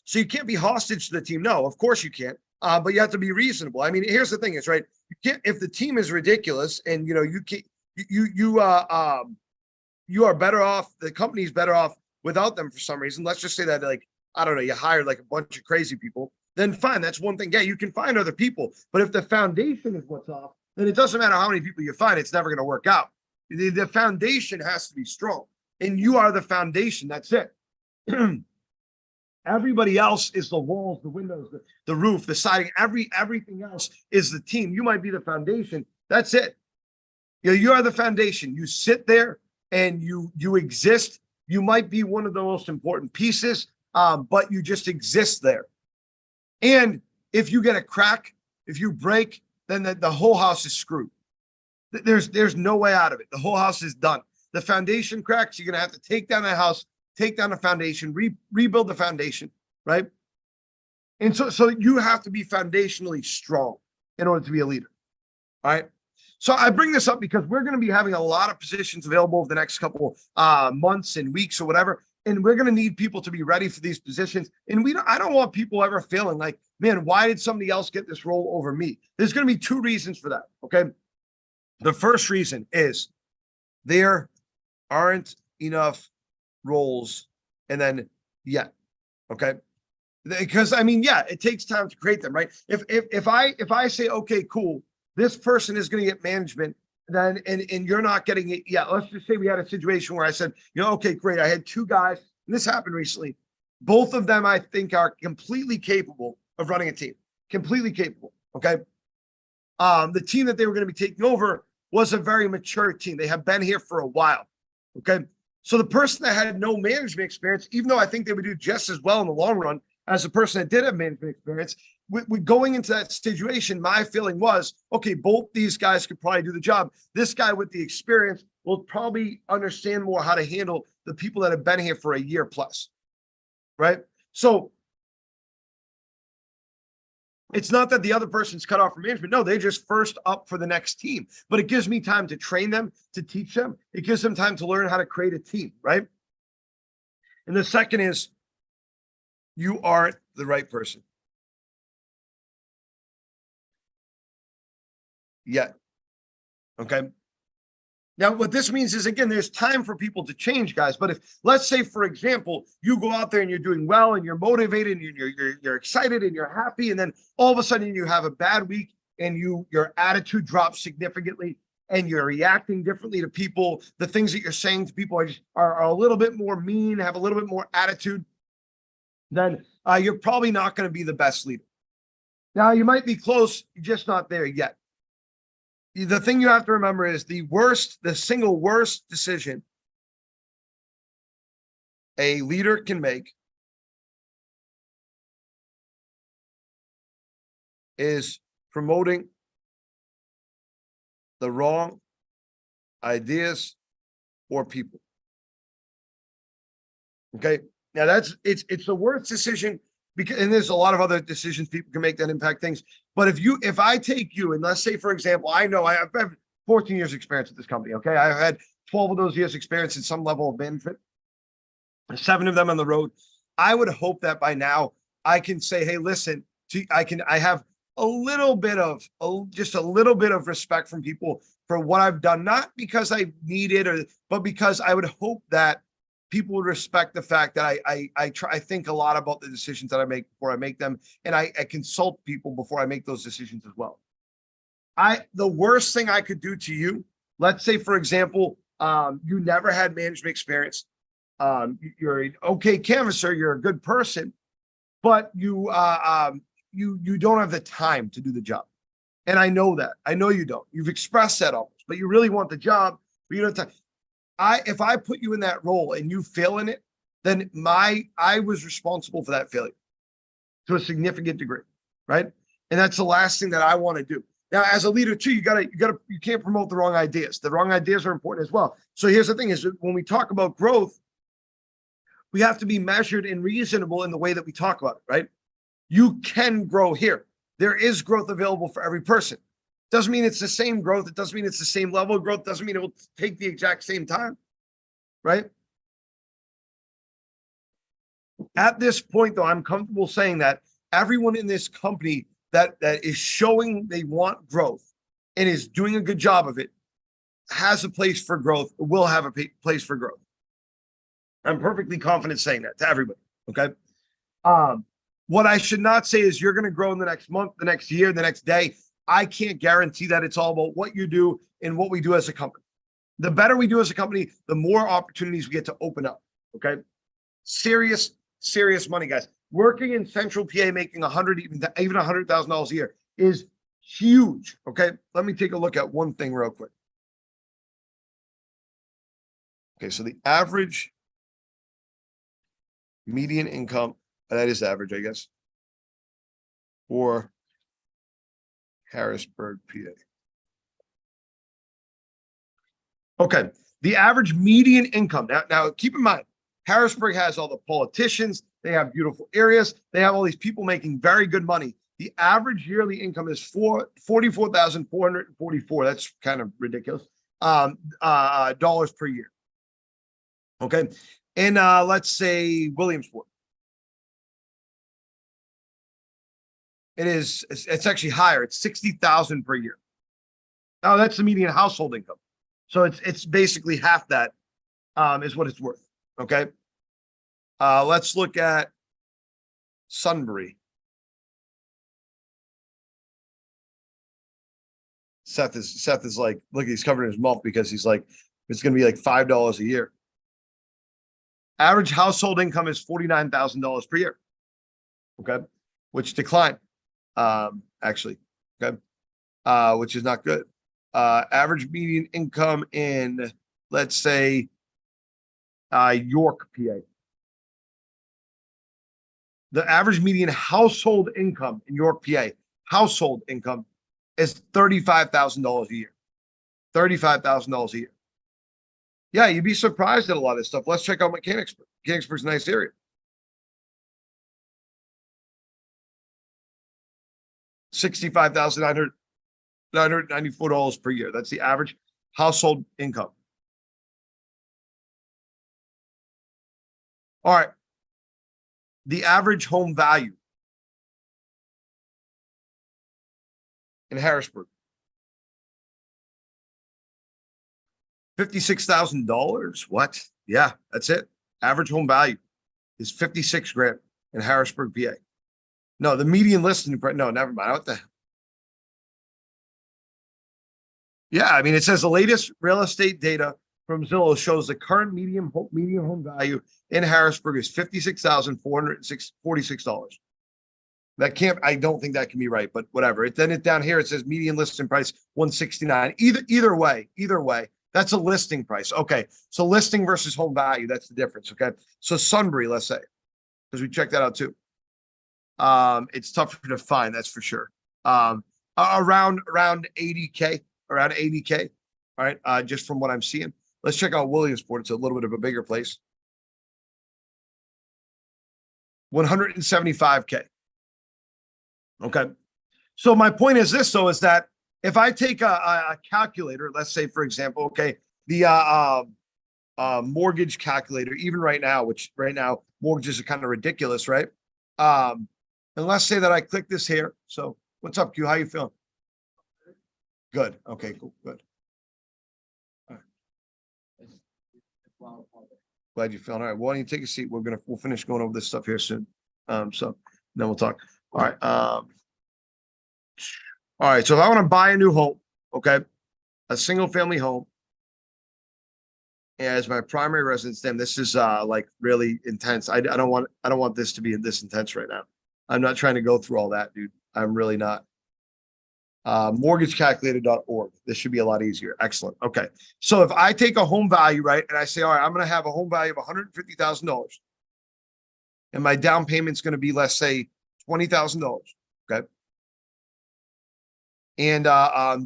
Speaker 1: So you can't be hostage to the team. No, of course you can't. But you have to be reasonable. I mean, here's the thing: is right. You can't, if the team is ridiculous and you know you can't, you are better off. The company's better off without them for some reason. Let's just say that, like, I don't know, you hired like a bunch of crazy people. Then fine, that's one thing. Yeah, you can find other people. But if the foundation is what's off, then it doesn't matter how many people you find. It's never going to work out. The foundation has to be strong, and you are the foundation. That's it. Everybody else is the walls, the windows, the roof, the siding. Everything else is the team. You might be the foundation. That's it. You know, you are the foundation. You sit there and you exist. You might be one of the most important pieces, but you just exist there. And if you get a crack, if you break, then the whole house is screwed. There's no way out of it. The whole house is done. The foundation cracks. You're gonna have to take down the house, take down the foundation, rebuild the foundation, right? And so you have to be foundationally strong in order to be a leader. All right. So I bring this up because we're going to be having a lot of positions available over the next couple months and weeks or whatever. And we're going to need people to be ready for these positions. And I don't want people ever feeling like, man, why did somebody else get this role over me? There's going to be 2 reasons for that. Okay. The first reason is there aren't enough roles, and then okay, because I mean, yeah, it takes time to create them, right? If I say, okay, cool, this person is going to get management, then and you're not getting it. Yeah, let's just say we had a situation where I said, you know, okay, great, I had 2 guys, and this happened recently. Both of them, I think, are completely capable of running a team, completely capable. Okay, the team that they were going to be taking over was a very mature team. They have been here for a while. Okay. So the person that had no management experience, even though I think they would do just as well in the long run as the person that did have management experience, with going into that situation, my feeling was, okay, both these guys could probably do the job. This guy with the experience will probably understand more how to handle the people that have been here for a year plus, right? So it's not that the other person's cut off from management. No, they're just first up for the next team. But it gives me time to train them, to teach them. It gives them time to learn how to create a team, right? And the second is, you aren't the right person yet. Okay. Now, what this means is, again, there's time for people to change, guys. But if, let's say, for example, you go out there and you're doing well and you're motivated and you're excited and you're happy, and then all of a sudden you have a bad week and your attitude drops significantly and you're reacting differently to people, the things that you're saying to people are a little bit more mean, have a little bit more attitude, then you're probably not going to be the best leader. Now, you might be close, you're just not there yet. The thing you have to remember is the single worst decision a leader can make is promoting the wrong ideas or people. Okay. Now it's the worst decision because, and there's a lot of other decisions people can make that impact things. But if I take you and let's say, for example, I know I've had 14 years experience at this company. Okay. I've had 12 of those years experience in some level of management, 7 of them on the road. I would hope that by now I can say, hey, listen, I have a little bit of just a little bit of respect from people for what I've done, not because I need it but because I would hope that people would respect the fact that I think a lot about the decisions that I make before I make them. And I consult people before I make those decisions as well. The worst thing I could do to you, let's say, for example, you never had management experience. You're an okay canvasser, you're a good person, but you don't have the time to do the job. And I know that. I know you don't. You've expressed that almost, but you really want the job, but you don't have time. If I put you in that role and you fail in it, then I was responsible for that failure to a significant degree, right? And that's the last thing that I want to do. Now, as a leader too, you can't promote the wrong ideas. The wrong ideas are important as well. So here's the thing is when we talk about growth, we have to be measured and reasonable in the way that we talk about it, right? You can grow here. There is growth available for every person. Doesn't mean it's the same growth. It doesn't mean it's the same level of growth. Doesn't mean it will take the exact same time, right? At this point, though, I'm comfortable saying that everyone in this company that is showing they want growth and is doing a good job of it has a place for growth, will have a place for growth. I'm perfectly confident saying that to everybody, okay? What I should not say is you're going to grow in the next month, the next year, the next day. I can't guarantee that. It's all about what you do and what we do as a company. The better we do as a company, the more opportunities we get to open up. Okay. Serious money, guys. Working in Central PA, making even $100,000 a year is huge. Okay. Let me take a look at one thing real quick. Okay. So the average median income, that is average, I guess, for Harrisburg, PA. Okay, the average median income. Now keep in mind, Harrisburg has all the politicians. They have beautiful areas. They have all these people making very good money. The average yearly income is $44,444. That's kind of ridiculous. Dollars per year. Okay, and let's say Williamsport. It's actually higher. It's 60,000 per year. Oh, that's the median household income. So it's basically half that is what it's worth. Okay. Let's look at Sunbury. Seth is like, look, he's covering his mouth because he's like, it's going to be like $5 a year. Average household income is $49,000 per year. Okay. Which declined. Actually, okay, which is not good. Average median income in, let's say, York, PA. The average median household income in York, PA, household income is $35,000 a year. $35,000 a year. Yeah, you'd be surprised at a lot of this stuff. Let's check out Mechanicsburg. Mechanicsburg's a nice area. $65,994 per year. That's the average household income. All right. The average home value in Harrisburg. $56,000. What? Yeah, that's it. Average home value is 56 grand in Harrisburg, PA. No, the median listing price. No, never mind. What the? Yeah, I mean, it says the latest real estate data from Zillow shows the current median home value in Harrisburg is $56,446. That can't. I don't think that can be right, but whatever. Then down here it says median listing price $169. Either way, that's a listing price. Okay, so listing versus home value. That's the difference. Okay, so Sunbury, let's say, because we checked that out too. It's tougher to find, that's for sure. Around 80K, around 80K. All right, just from what I'm seeing. Let's check out Williamsport. It's a little bit of a bigger place. 175K. Okay. So my point is this, though, is that if I take a calculator, let's say, for example, okay, the mortgage calculator, even right now, which right now mortgages are kind of ridiculous, right? And let's say that I click this here. So what's up, Q? How you feeling? Good. Okay, cool. Good. All right. Glad you're feeling all right. Why don't you take a seat? We'll finish going over this stuff here soon. So then we'll talk. All right. All right. So if I want to buy a new home, okay, a single family home as my primary residence, then this is like really intense. I don't want this to be this intense right now. I'm not trying to go through all that, dude. I'm really not. Mortgagecalculator.org. This should be a lot easier. Excellent. Okay. So if I take a home value, right, and I say, all right, I'm going to have a home value of $150,000 and my down payment's going to be, let's say, $20,000. Okay. And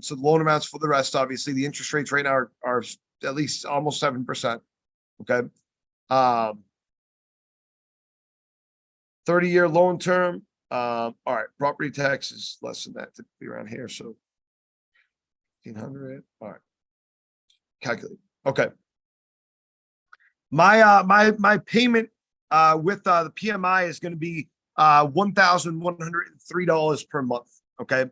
Speaker 1: so the loan amounts for the rest, obviously the interest rates right now are at least almost 7%. Okay. 30-year loan term. All right, property tax is less than that typically around here. So 1,500. All right. Calculate. Okay. My payment with the PMI is going to be $1,103 per month. Okay. And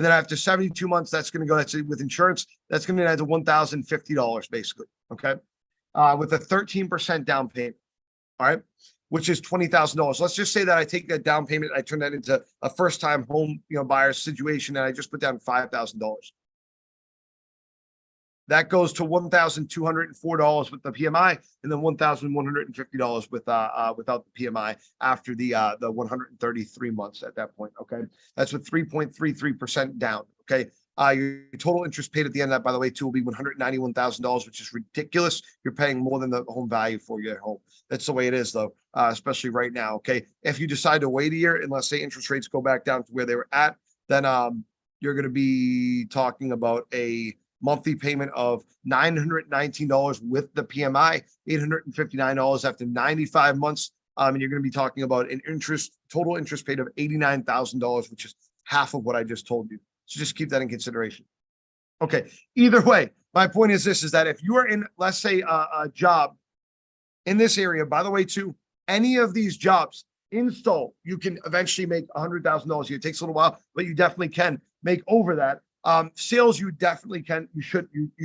Speaker 1: then after 72 months, that's going to go, that's with insurance, that's going to add to $1,050 basically. Okay. With a 13% down payment. All right. Which is $20,000. Let's just say that I take that down payment, I turn that into a first-time home, buyer situation, and I just put down $5,000. That goes to $1,204 with the PMI, and then $1,150 without the PMI after the 133 months at that point. Okay, that's with 3.33% down. Okay. Your total interest paid at the end of that, by the way, too, will be $191,000, which is ridiculous. You're paying more than the home value for your home. That's the way it is, though, especially right now. Okay. If you decide to wait a year, and let's say interest rates go back down to where they were at, then you're going to be talking about a monthly payment of $919 with the PMI, $859 after 95 months. And you're going to be talking about an total interest paid of $89,000, which is half of what I just told you. So just keep that in consideration. Okay. Either way, my point is this, is that if you are in, let's say, a job in this area, by the way, too, any of these jobs install, you can eventually make $100,000 a year. It takes a little while, but you definitely can make over that. Sales, you definitely can. You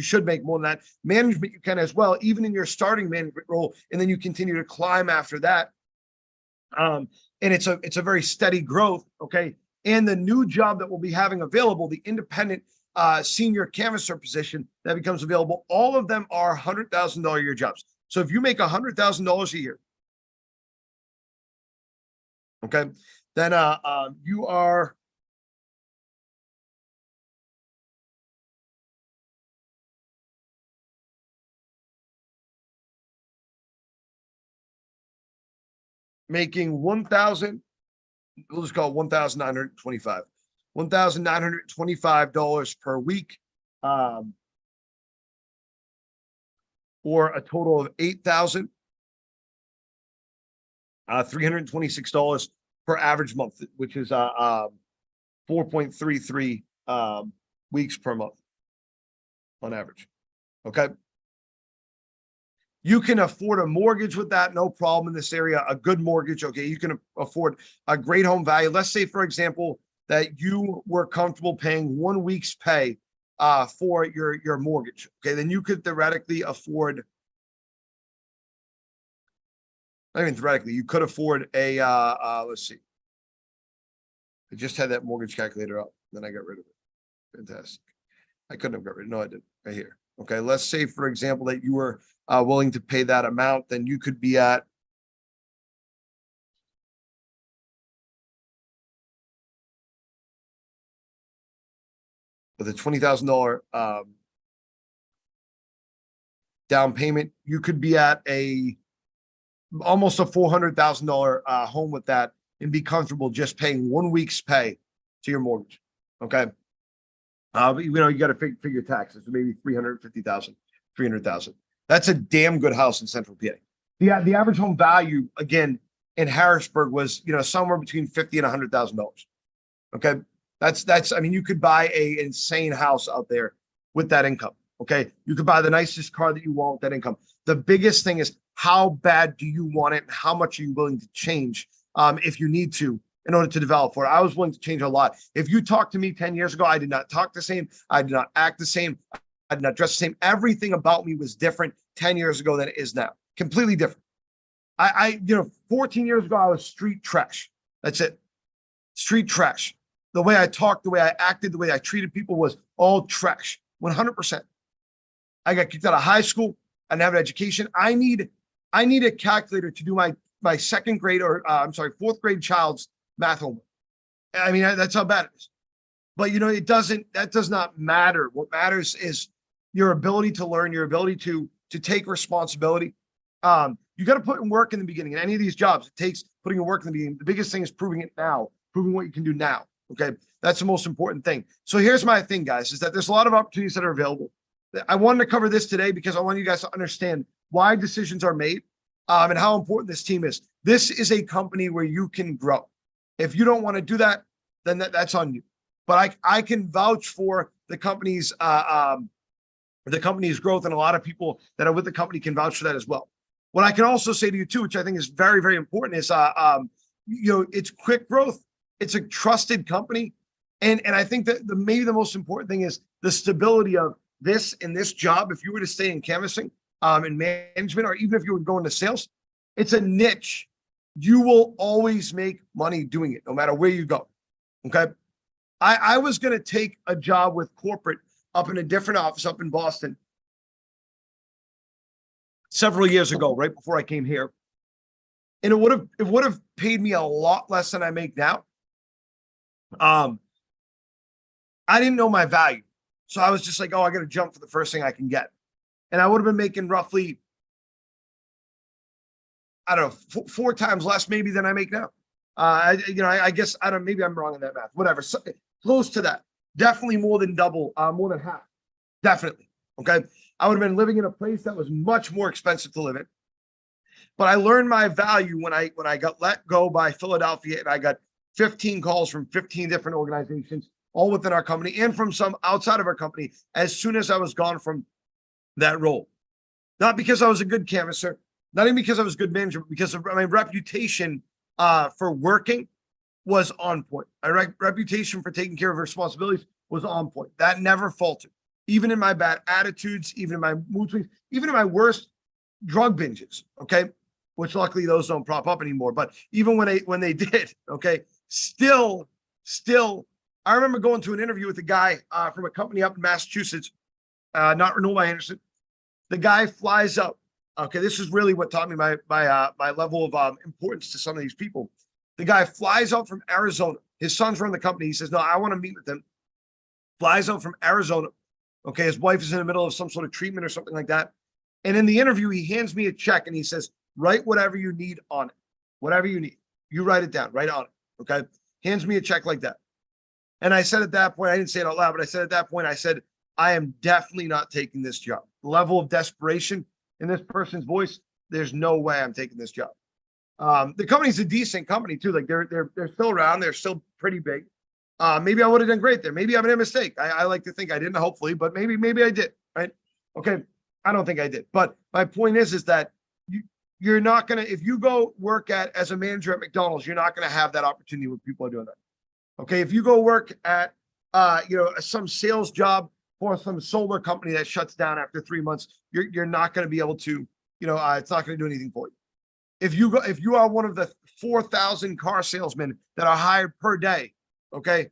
Speaker 1: should make more than that. Management, you can as well, even in your starting management role, and then you continue to climb after that. And it's a very steady growth. Okay. And the new job that we'll be having available, the independent senior canvasser position that becomes available, all of them are $100,000 a year jobs. So if you make $100,000 a year, okay, then you are making we'll just call it $1,925 per week, or a total of $8,326 per average month, which is 4.33 weeks per month on average. Okay. You can afford a mortgage with that, no problem in this area, a good mortgage. Okay. You can afford a great home value. Let's say, for example, that you were comfortable paying 1 week's pay for your mortgage. Okay. Then you could theoretically afford, not even theoretically, you could afford a, let's see. I just had that mortgage calculator up, then I got rid of it. Fantastic. I couldn't have got rid of it. No, I didn't. Right here. Okay. Let's say, for example, that you were willing to pay that amount, then you could be at with a $20,000 down payment, you could be at almost a $400,000 home with that and be comfortable just paying 1 week's pay to your mortgage. Okay. But you know, you got to figure taxes, so maybe 350,000, 300,000. That's a damn good house in Central PA. The average home value again in Harrisburg was, you know, somewhere between 50 and $100,000. Okay. I mean, you could buy a insane house out there with that income. Okay. You could buy the nicest car that you want with that income. The biggest thing is how bad do you want it and how much are you willing to change if you need to in order to develop for it. I was willing to change a lot. If you talked to me 10 years ago, I did not talk the same. I did not act the same. I did not dress the same. Everything about me was different 10 years ago than it is now. Completely different. You know, 14 years ago, I was street trash. That's it. Street trash. The way I talked, the way I acted, the way I treated people was all trash. 100%. I got kicked out of high school. I didn't have an education. I need a calculator to do my second grade or fourth grade child's math homework. I mean, that's how bad it is. But you know, that does not matter. What matters is your ability to learn, your ability to take responsibility. You got to put in work in the beginning. In any of these jobs, it takes putting in work in the beginning. The biggest thing is proving it now, proving what you can do now. Okay. That's the most important thing. So here's my thing, guys, is that there's a lot of opportunities that are available. I wanted to cover this today because I want you guys to understand why decisions are made and how important this team is. This is a company where you can grow. If you don't want to do that, then that's on you. But I can vouch for the company's growth, and a lot of people that are with the company can vouch for that as well. What I can also say to you too, which I think is very, very important, is you know, it's quick growth. It's a trusted company. And I think that maybe the most important thing is the stability of this in this job. If you were to stay in canvassing, in management, or even if you were going to sales, it's a niche. You will always make money doing it, no matter where you go. Okay. I was going to take a job with corporate up in a different office up in Boston several years ago, right before I came here. And it would have paid me a lot less than I make now. I didn't know my value. So I was just like, oh, I got to jump for the first thing I can get. And I would have been making roughly, I don't know, four times less maybe than I make now. I guess, I don't, maybe I'm wrong in that math, whatever. So, close to that. Definitely more than double, more than half. Definitely. Okay. I would have been living in a place that was much more expensive to live in. But I learned my value when I got let go by Philadelphia, and I got 15 calls from 15 different organizations, all within our company and from some outside of our company, as soon as I was gone from that role. Not because I was a good canvasser, not even because I was a good manager, but because of my reputation for working was on point. My reputation for taking care of responsibilities was on point. That never faltered. Even in my bad attitudes, even in my mood swings, even in my worst drug binges, okay, which luckily those don't prop up anymore. But even when they did, okay, still, I remember going to an interview with a guy from a company up in Massachusetts, not Renewal by Anderson. The guy flies up. Okay, this is really what taught me my level of importance to some of these people. The guy flies up from Arizona. His sons run the company. He says, "No, I want to meet with them." Flies up from Arizona. Okay, his wife is in the middle of some sort of treatment or something like that. And in the interview, he hands me a check and he says, "Write whatever you need on it. Whatever you need. You write it down, write on it." Okay. Hands me a check like that. And I said at that point, I didn't say it out loud, but I said at that point, I said, I am definitely not taking this job. The level of desperation in this person's voice, there's no way I'm taking this job. The company's a decent company too. Like they're still around. They're still pretty big. Maybe I would have done great there. Maybe I made a mistake. I like to think I didn't, hopefully, but maybe I did. Right? Okay. I don't think I did. But my point is that you're not gonna, if you go work as a manager at McDonald's, you're not gonna have that opportunity when people are doing that. Okay. If you go work at some sales job for some solar company that shuts down after 3 months, you're not going to be able to, it's not going to do anything for you. If you are one of the 4,000 car salesmen that are hired per day, okay,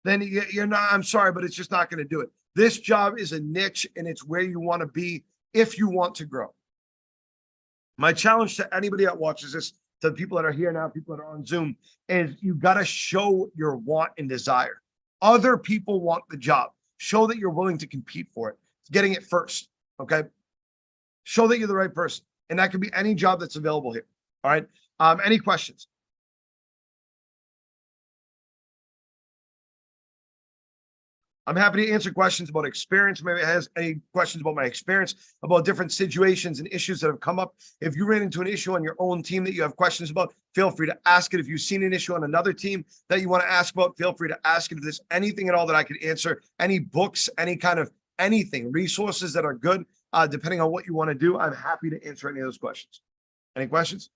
Speaker 1: then you're not, I'm sorry, but it's just not going to do it. This job is a niche and it's where you want to be if you want to grow. My challenge to anybody that watches this, to the people that are here now, people that are on Zoom, is you got to show your want and desire. Other people want the job. Show that you're willing to compete for it. Getting it first, okay? Show that you're the right person. And that could be any job that's available here, all right? Any questions? I'm happy to answer questions about experience. Maybe it has any questions about my experience, about different situations and issues that have come up. If you ran into an issue on your own team that you have questions about, feel free to ask it. If you've seen an issue on another team that you want to ask about, feel free to ask it. If there's anything at all that I could answer, any books, any kind of anything, resources that are good, depending on what you want to do, I'm happy to answer any of those questions. Any questions?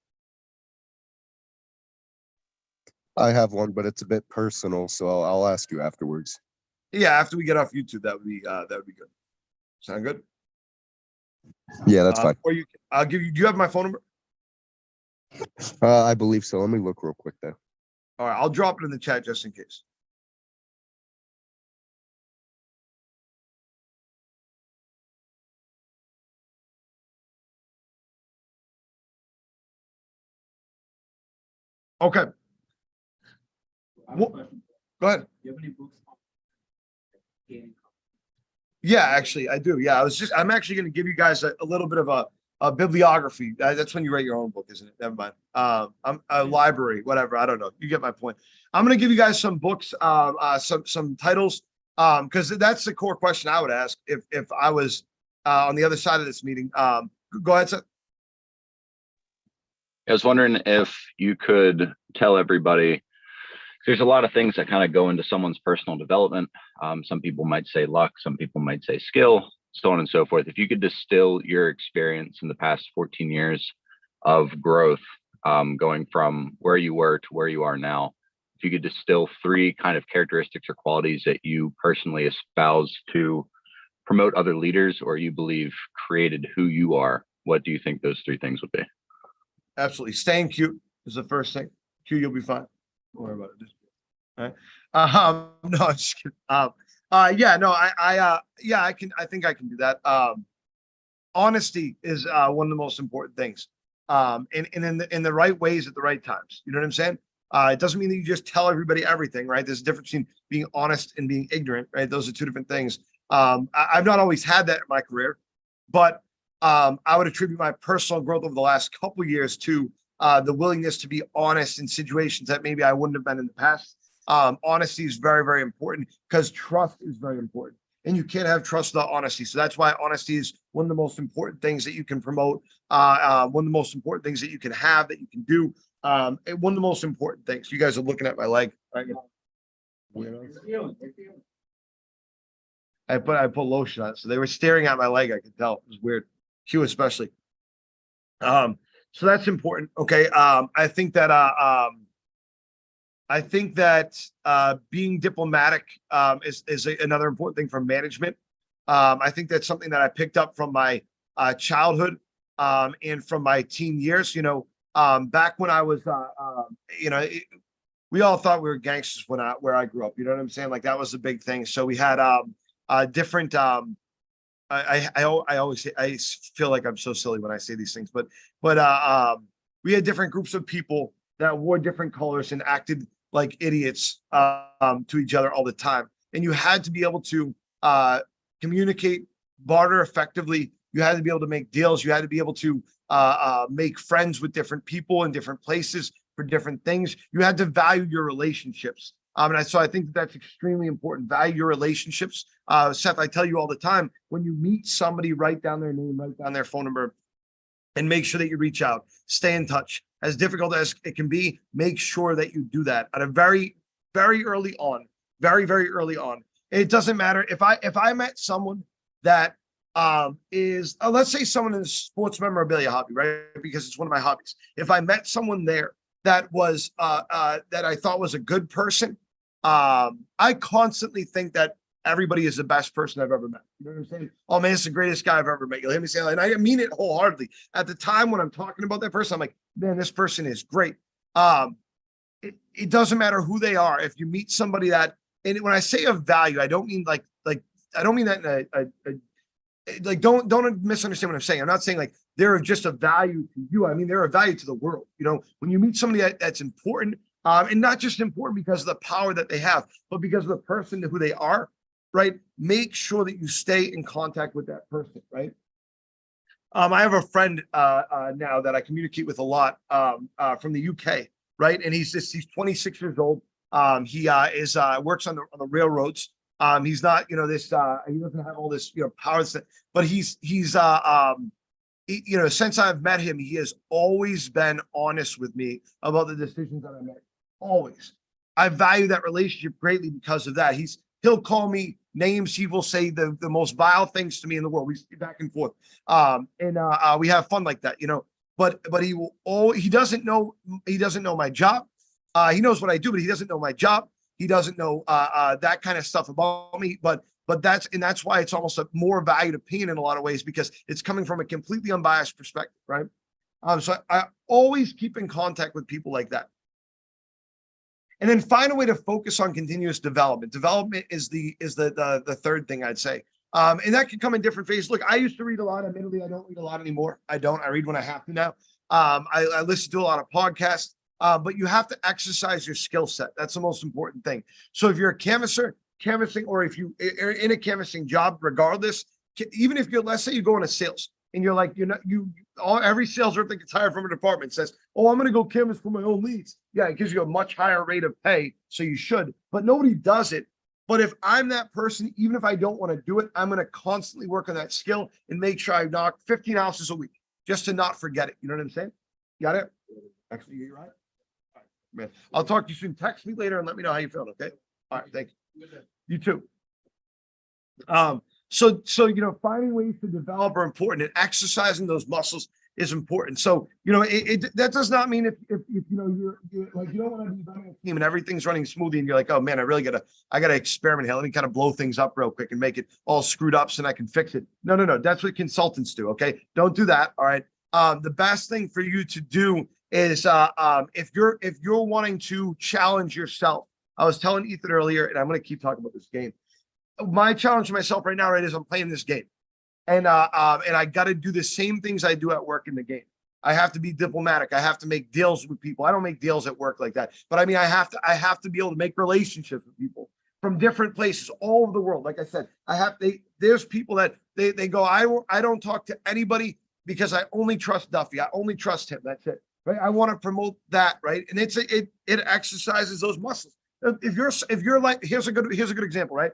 Speaker 2: I have one, but it's a bit personal, so I'll ask you afterwards.
Speaker 1: Yeah, after we get off YouTube, that would be good. Sound good?
Speaker 2: Yeah, that's fine.
Speaker 1: Or I'll give you. Do you have my phone number?
Speaker 2: I believe so. Let me look real quick though.
Speaker 1: All right, I'll drop it in the chat just in case. Okay. Go ahead.
Speaker 4: Do you have any books on gaming?
Speaker 1: Yeah, actually, I do. Yeah, I'm actually going to give you guys a little bit of a bibliography. That's when you write your own book, isn't it? Never mind. I'm a library, whatever. I don't know. You get my point. I'm going to give you guys some books, some titles, because that's the core question I would ask if I was on the other side of this meeting. Go ahead, Seth.
Speaker 3: I was wondering if you could tell everybody, there's a lot of things that kind of go into someone's personal development. Some people might say luck, some people might say skill, so on and so forth. If you could distill your experience in the past 14 years of growth, going from where you were to where you are now, if you could distill 3 kind of characteristics or qualities that you personally espouse to promote other leaders, or you believe created who you are, what do you think those 3 things would be?
Speaker 1: Absolutely. Staying cute is the first thing. Cute, you'll be fine. Don't worry about it. All right. No, I'm just kidding. Yeah, no, yeah, I think I can do that. Honesty is one of the most important things. And in the right ways at the right times. You know what I'm saying? It doesn't mean that you just tell everybody everything, right? There's a difference between being honest and being ignorant, right? Those are 2 different things. I've not always had that in my career, but I would attribute my personal growth over the last couple of years to the willingness to be honest in situations that maybe I wouldn't have been in the past. Honesty is very, very important because trust is very important. And you can't have trust without honesty. So that's why honesty is one of the most important things that you can promote. One of the most important things that you can have, that you can do. And one of the most important things. You guys are looking at my leg right now. I put lotion on it, so they were staring at my leg. I could tell it was weird. Q especially. So that's important. Okay. I think that being diplomatic is another important thing for management. I think that's something that I picked up from my childhood and from my teen years. You know, back when I was, we all thought we were gangsters where I grew up. You know what I'm saying? Like that was a big thing. So we had different. I always say, I feel like I'm so silly when I say these things, but we had different groups of people that wore different colors and acted like idiots to each other all the time. And you had to be able to communicate, barter effectively. You had to be able to make deals. You had to be able to make friends with different people in different places for different things. You had to value your relationships. So I think that's extremely important. Value your relationships. Seth, I tell you all the time, when you meet somebody, write down their name, write down their phone number, and make sure that you reach out, stay in touch. As difficult as it can be, make sure that you do that at a very, very early on, very, very early on. It doesn't matter if I met someone that is, let's say someone in the sports memorabilia hobby, right? Because it's one of my hobbies. If I met someone there that was that I thought was a good person, I constantly think that everybody is the best person I've ever met. You know what I'm saying? Oh man, it's the greatest guy I've ever met. You'll hear me say that, and I mean it wholeheartedly. At the time when I'm talking about that person, I'm like, man, this person is great. It doesn't matter who they are. If you meet somebody that, and when I say of value, I don't mean like I don't mean that in like don't misunderstand what I'm saying. I'm not saying like they're just a value to you. I mean they're a value to the world. You know, when you meet somebody that's important, and not just important because of the power that they have, but because of the person who they are. Right? Make sure that you stay in contact with that person, right? I have a friend now that I communicate with a lot from the UK, right? And he's 26 years old. He works on the railroads He's not, this, he doesn't have all this, power, but since I've met him, he has always been honest with me about the decisions that I make. Always. I value that relationship greatly because of that. He'll call me names. He will say the most vile things to me in the world. We speak back and forth. And we have fun like that, but he doesn't know my job. He knows what I do, but he doesn't know my job. He doesn't know that kind of stuff about me. But that's why it's almost a more valued opinion in a lot of ways, because it's coming from a completely unbiased perspective, right? So I always keep in contact with people like that. And then find a way to focus on continuous development. Development is the third thing I'd say. And that can come in different phases. Look, I used to read a lot. Admittedly, I don't read a lot anymore. I read when I have to now. I listen to a lot of podcasts, but you have to exercise your skill set. That's the most important thing. So if you're a canvassing, or if you are in a canvassing job, regardless, even if let's say you go into sales and you're like, every sales rep that gets hired from a department says, oh, I'm going to go canvas for my own leads. Yeah, it gives you a much higher rate of pay. So you should, but nobody does it. But if I'm that person, even if I don't want to do it, I'm going to constantly work on that skill and make sure I knock 15 houses a week just to not forget it. You know what I'm saying? Got it? Actually, you're right. All right, man. I'll talk to you soon. Text me later and let me know how you feel. Okay. All right. Thank you. You too. So finding ways to develop are important, and exercising those muscles is important. So that does not mean if you're like, you don't want to be running a team and everything's running smoothly and you're like, oh man, I gotta experiment here. Let me kind of blow things up real quick and make it all screwed up so I can fix it. No. That's what consultants do. Okay, don't do that. All right. The best thing for you to do is if you're wanting to challenge yourself. I was telling Ethan earlier, and I'm going to keep talking about this game. My challenge to myself right now, right, is I'm playing this game, and I got to do the same things I do at work in the game. I have to be diplomatic. I have to make deals with people. I don't make deals at work like that, but I mean, I have to be able to make relationships with people from different places all over the world. Like I said, there's people that they go, I don't talk to anybody because I only trust Duffy. I only trust him. That's it. Right. I want to promote that. Right. And it exercises those muscles. If you're like, here's a good example, right?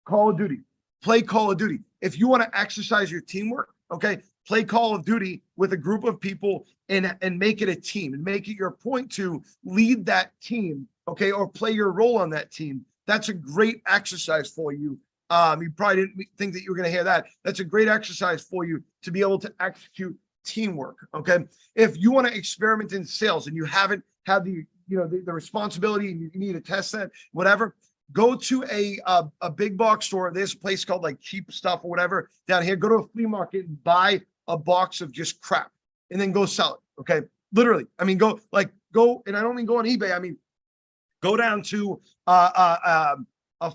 Speaker 1: Call of Duty, play Call of Duty. If you want to exercise your teamwork, okay, play Call of Duty with a group of people and make it a team and make it your point to lead that team, okay, or play your role on that team. That's a great exercise for you. You probably didn't think that you were going to hear that. That's a great exercise for you to be able to execute teamwork, okay? If you want to experiment in sales and you haven't had the responsibility and you need to test that, whatever, go to a big box store. There's a place called like Cheap Stuff or whatever down here. Go to a flea market and buy a box of just crap and then go sell it. Okay. Literally. I mean, go, and I don't mean go on eBay. I mean, go down to a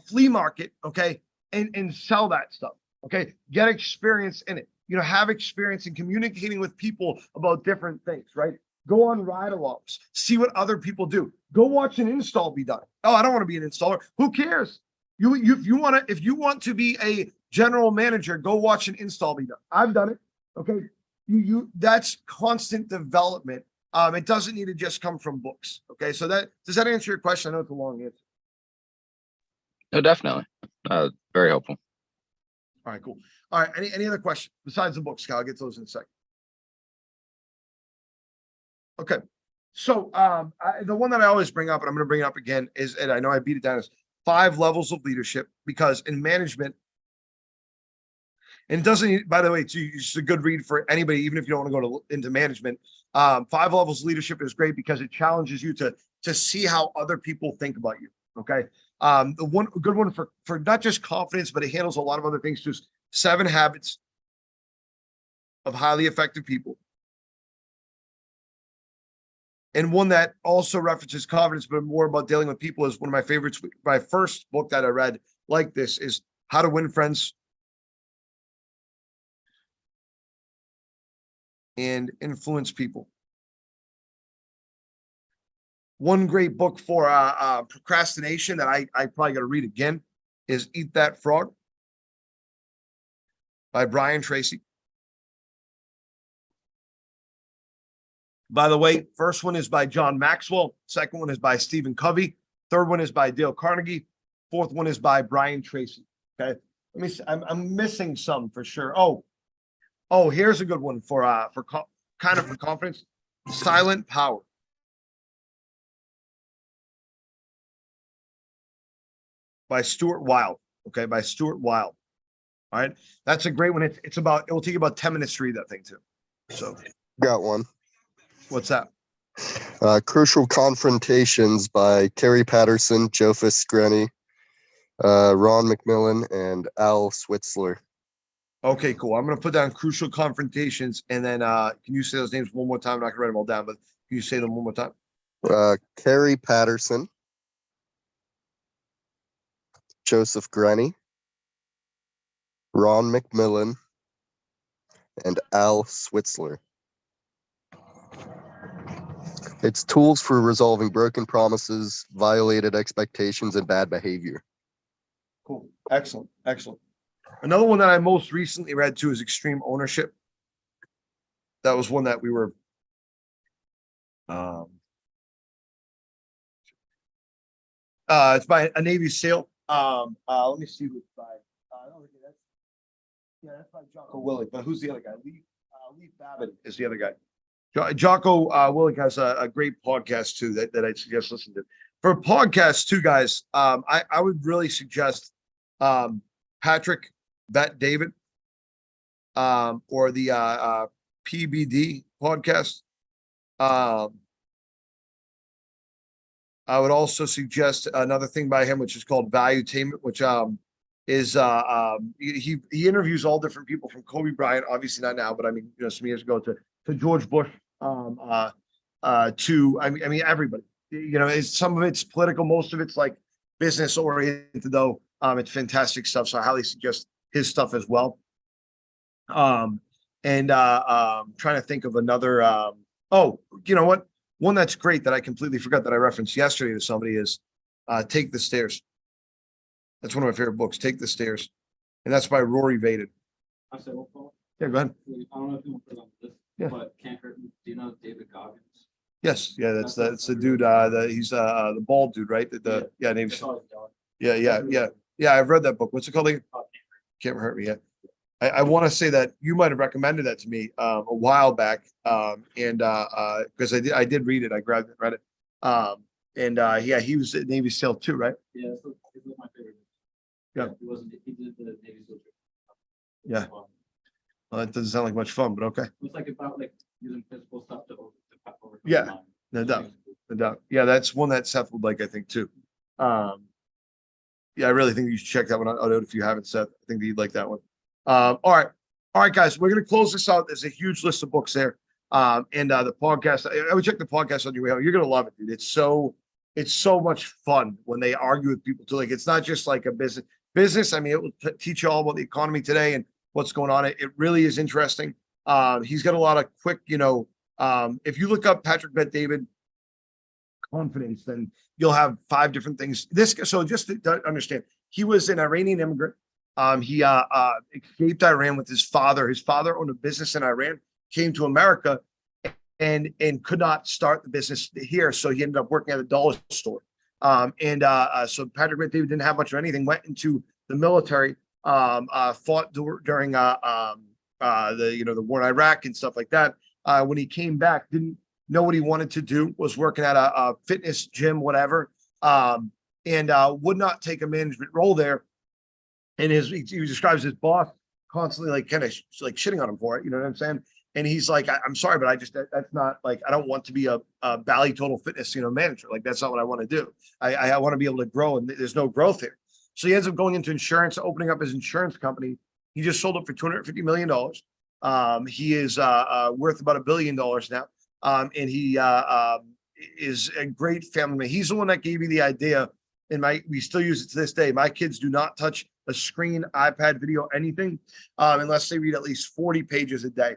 Speaker 1: flea market. Okay. And sell that stuff. Okay. Get experience in it. Have experience in communicating with people about different things, right? Go on ride-alongs, see what other people do. Go watch an install be done. Oh, I don't want to be an installer. Who cares? If you want to be a general manager, go watch an install be done. I've done it. Okay. That's constant development. It doesn't need to just come from books. Okay. So does that answer your question? I know it's a long answer.
Speaker 3: No, definitely. Very helpful.
Speaker 1: All right, cool. All right. Any other questions besides the books, Kyle? I'll get to those in a second. Okay. So the one that I always bring up, and I'm going to bring it up again, is, and I know I beat it down, is 5 levels of leadership, because in management, and it doesn't, by the way, it's a good read for anybody, even if you don't want to go into management. 5 levels of leadership is great because it challenges you to see how other people think about you. Okay. The good one for not just confidence, but it handles a lot of other things too. 7 habits of highly effective people. And one that also references confidence, but more about dealing with people, is one of my favorites. My first book that I read like this is How to Win Friends and Influence People. One great book for procrastination that I probably got to read again is Eat That Frog by Brian Tracy. By the way, first one is by John Maxwell. Second one is by Stephen Covey. Third one is by Dale Carnegie. Fourth one is by Brian Tracy. Okay. Let me see. I'm missing some for sure. Oh, here's a good one for kind of for confidence. Silent Power. By Stuart Wilde. Okay, by Stuart Wilde. All right. That's a great one. It's about, it will take you about 10 minutes to read that thing too. So
Speaker 2: Got one.
Speaker 1: what's that?
Speaker 2: Crucial Confrontations by Terry Patterson, Joseph Grenny, Ron McMillan, and Al Switzler.
Speaker 1: Okay, cool. I'm gonna put down Crucial Confrontations, and then can you say those names one more time? I'm not gonna write them all down, but can you say them one more time?
Speaker 2: Terry Patterson, Joseph Grenny, Ron McMillan, and Al Switzler. It's tools for resolving broken promises, violated expectations, and bad behavior.
Speaker 1: Cool. Excellent. Excellent. Another one that I most recently read too is Extreme Ownership. That was one that we were it's by a Navy SEAL. Let me see who it's by. That's by Jocko Willink. But who's the other guy? Leaf Babbitt is the other guy. Jocko Willink has a great podcast too that I suggest listening to. For podcasts too, guys, I would really suggest Patrick Bet David or the PBD podcast. I would also suggest another thing by him, which is called Valuetainment, which is he interviews all different people from Kobe Bryant, obviously not now, but I mean, some years ago to George Bush, to I mean everybody. Some of it's political, most of it's like business oriented though. It's fantastic stuff. So I highly suggest his stuff as well. Trying to think of another oh, you know what? One that's great that I completely forgot that I referenced yesterday to somebody is Take the Stairs. That's one of my favorite books, Take the Stairs. And that's by Rory Vaden.
Speaker 4: I said, well, Paul,
Speaker 1: Yeah, go ahead.
Speaker 4: I don't know if you want to put it on this,
Speaker 1: Yeah.
Speaker 4: but can't hurt. Do you know David Goggins?
Speaker 1: Yes, yeah, that's the dude. He's the bald dude, right? Name's
Speaker 4: That's all he's done.
Speaker 1: yeah. I've read that book. What's it called again?
Speaker 4: Oh,
Speaker 1: Can't hurt me yet. I want to say that you might have recommended that to me a while back, because I did read it. I grabbed it, read it, yeah, he was at Navy SEAL too, right?
Speaker 4: Yeah, it's my favorite.
Speaker 1: Yeah.
Speaker 4: He did the Navy SEAL trip.
Speaker 1: Yeah. Well, that doesn't sound like much fun, but okay.
Speaker 4: It's like about like using physical stuff to overcome
Speaker 1: Yeah,
Speaker 4: the mind.
Speaker 1: no doubt. No doubt. Yeah, that's one that Seth would like, I think, too. Yeah, I really think you should check that one out if you haven't, Seth. I think that you'd like that one. All right, guys, we're gonna close this out. There's a huge list of books there. The podcast, I would check the podcast on your way home. You're gonna love it, dude. It's so much fun when they argue with people too. Like, it's not just like a business. I mean, it will teach you all about the economy today and what's going on. It really is interesting. He's got a lot of quick, if you look up Patrick Bet David confidence, then you'll have 5 different things. So just to understand, he was an Iranian immigrant. He escaped Iran with his father. His father owned a business in Iran, came to America and could not start the business here. So he ended up working at a dollar store. So Patrick Bet David didn't have much of anything, went into the military, fought during the war in Iraq and stuff like that. When he came back, didn't know what he wanted to do, was working at a fitness gym, whatever, would not take a management role there. And he describes his boss constantly like kind of like shitting on him for it. You know what I'm saying? And he's like, I'm sorry, but that's not like, I don't want to be a Bally Total Fitness, manager. Like, that's not what I want to do. I want to be able to grow, and there's no growth here. So he ends up going into insurance, opening up his insurance company. He just sold it for $250 million. He is worth about $1 billion now. And he is a great family man. He's the one that gave me the idea, and we still use it to this day. My kids do not touch a screen, iPad, video, anything, unless they read at least 40 pages a day.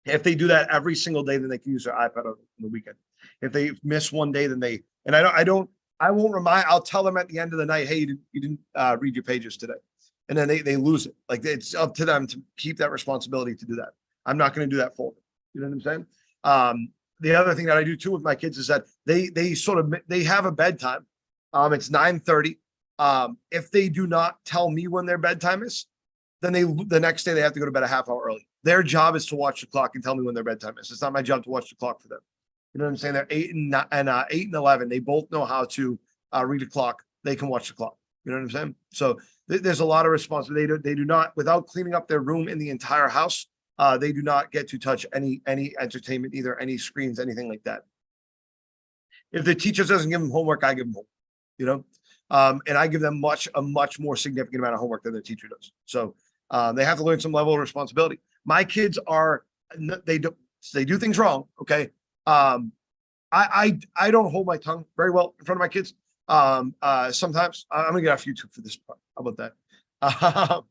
Speaker 1: If they do that every single day, then they can use their iPad on the weekend. If they miss one day, then I won't remind, I'll tell them at the end of the night, hey, you didn't read your pages today. And then they lose it. Like, it's up to them to keep that responsibility to do that. I'm not going to do that for them. You know what I'm saying? The other thing that I do too with my kids is that they have a bedtime. It's 9:30. If they do not tell me when their bedtime is, then the next day they have to go to bed a half hour early. Their job is to watch the clock and tell me when their bedtime is. It's not my job to watch the clock for them. You know what I'm saying? They're 8 and 11. They both know how to read a clock. They can watch the clock. You know what I'm saying? So there's a lot of responsibility. They do not, without cleaning up their room in the entire house, they do not get to touch any entertainment, either any screens, anything like that. If the teacher doesn't give them homework, I give them homework, you know? And I give them a much more significant amount of homework than the teacher does. So they have to learn some level of responsibility. My kids they do things wrong. Okay. I don't hold my tongue very well in front of my kids. Sometimes I'm gonna get off YouTube for this part. How about that?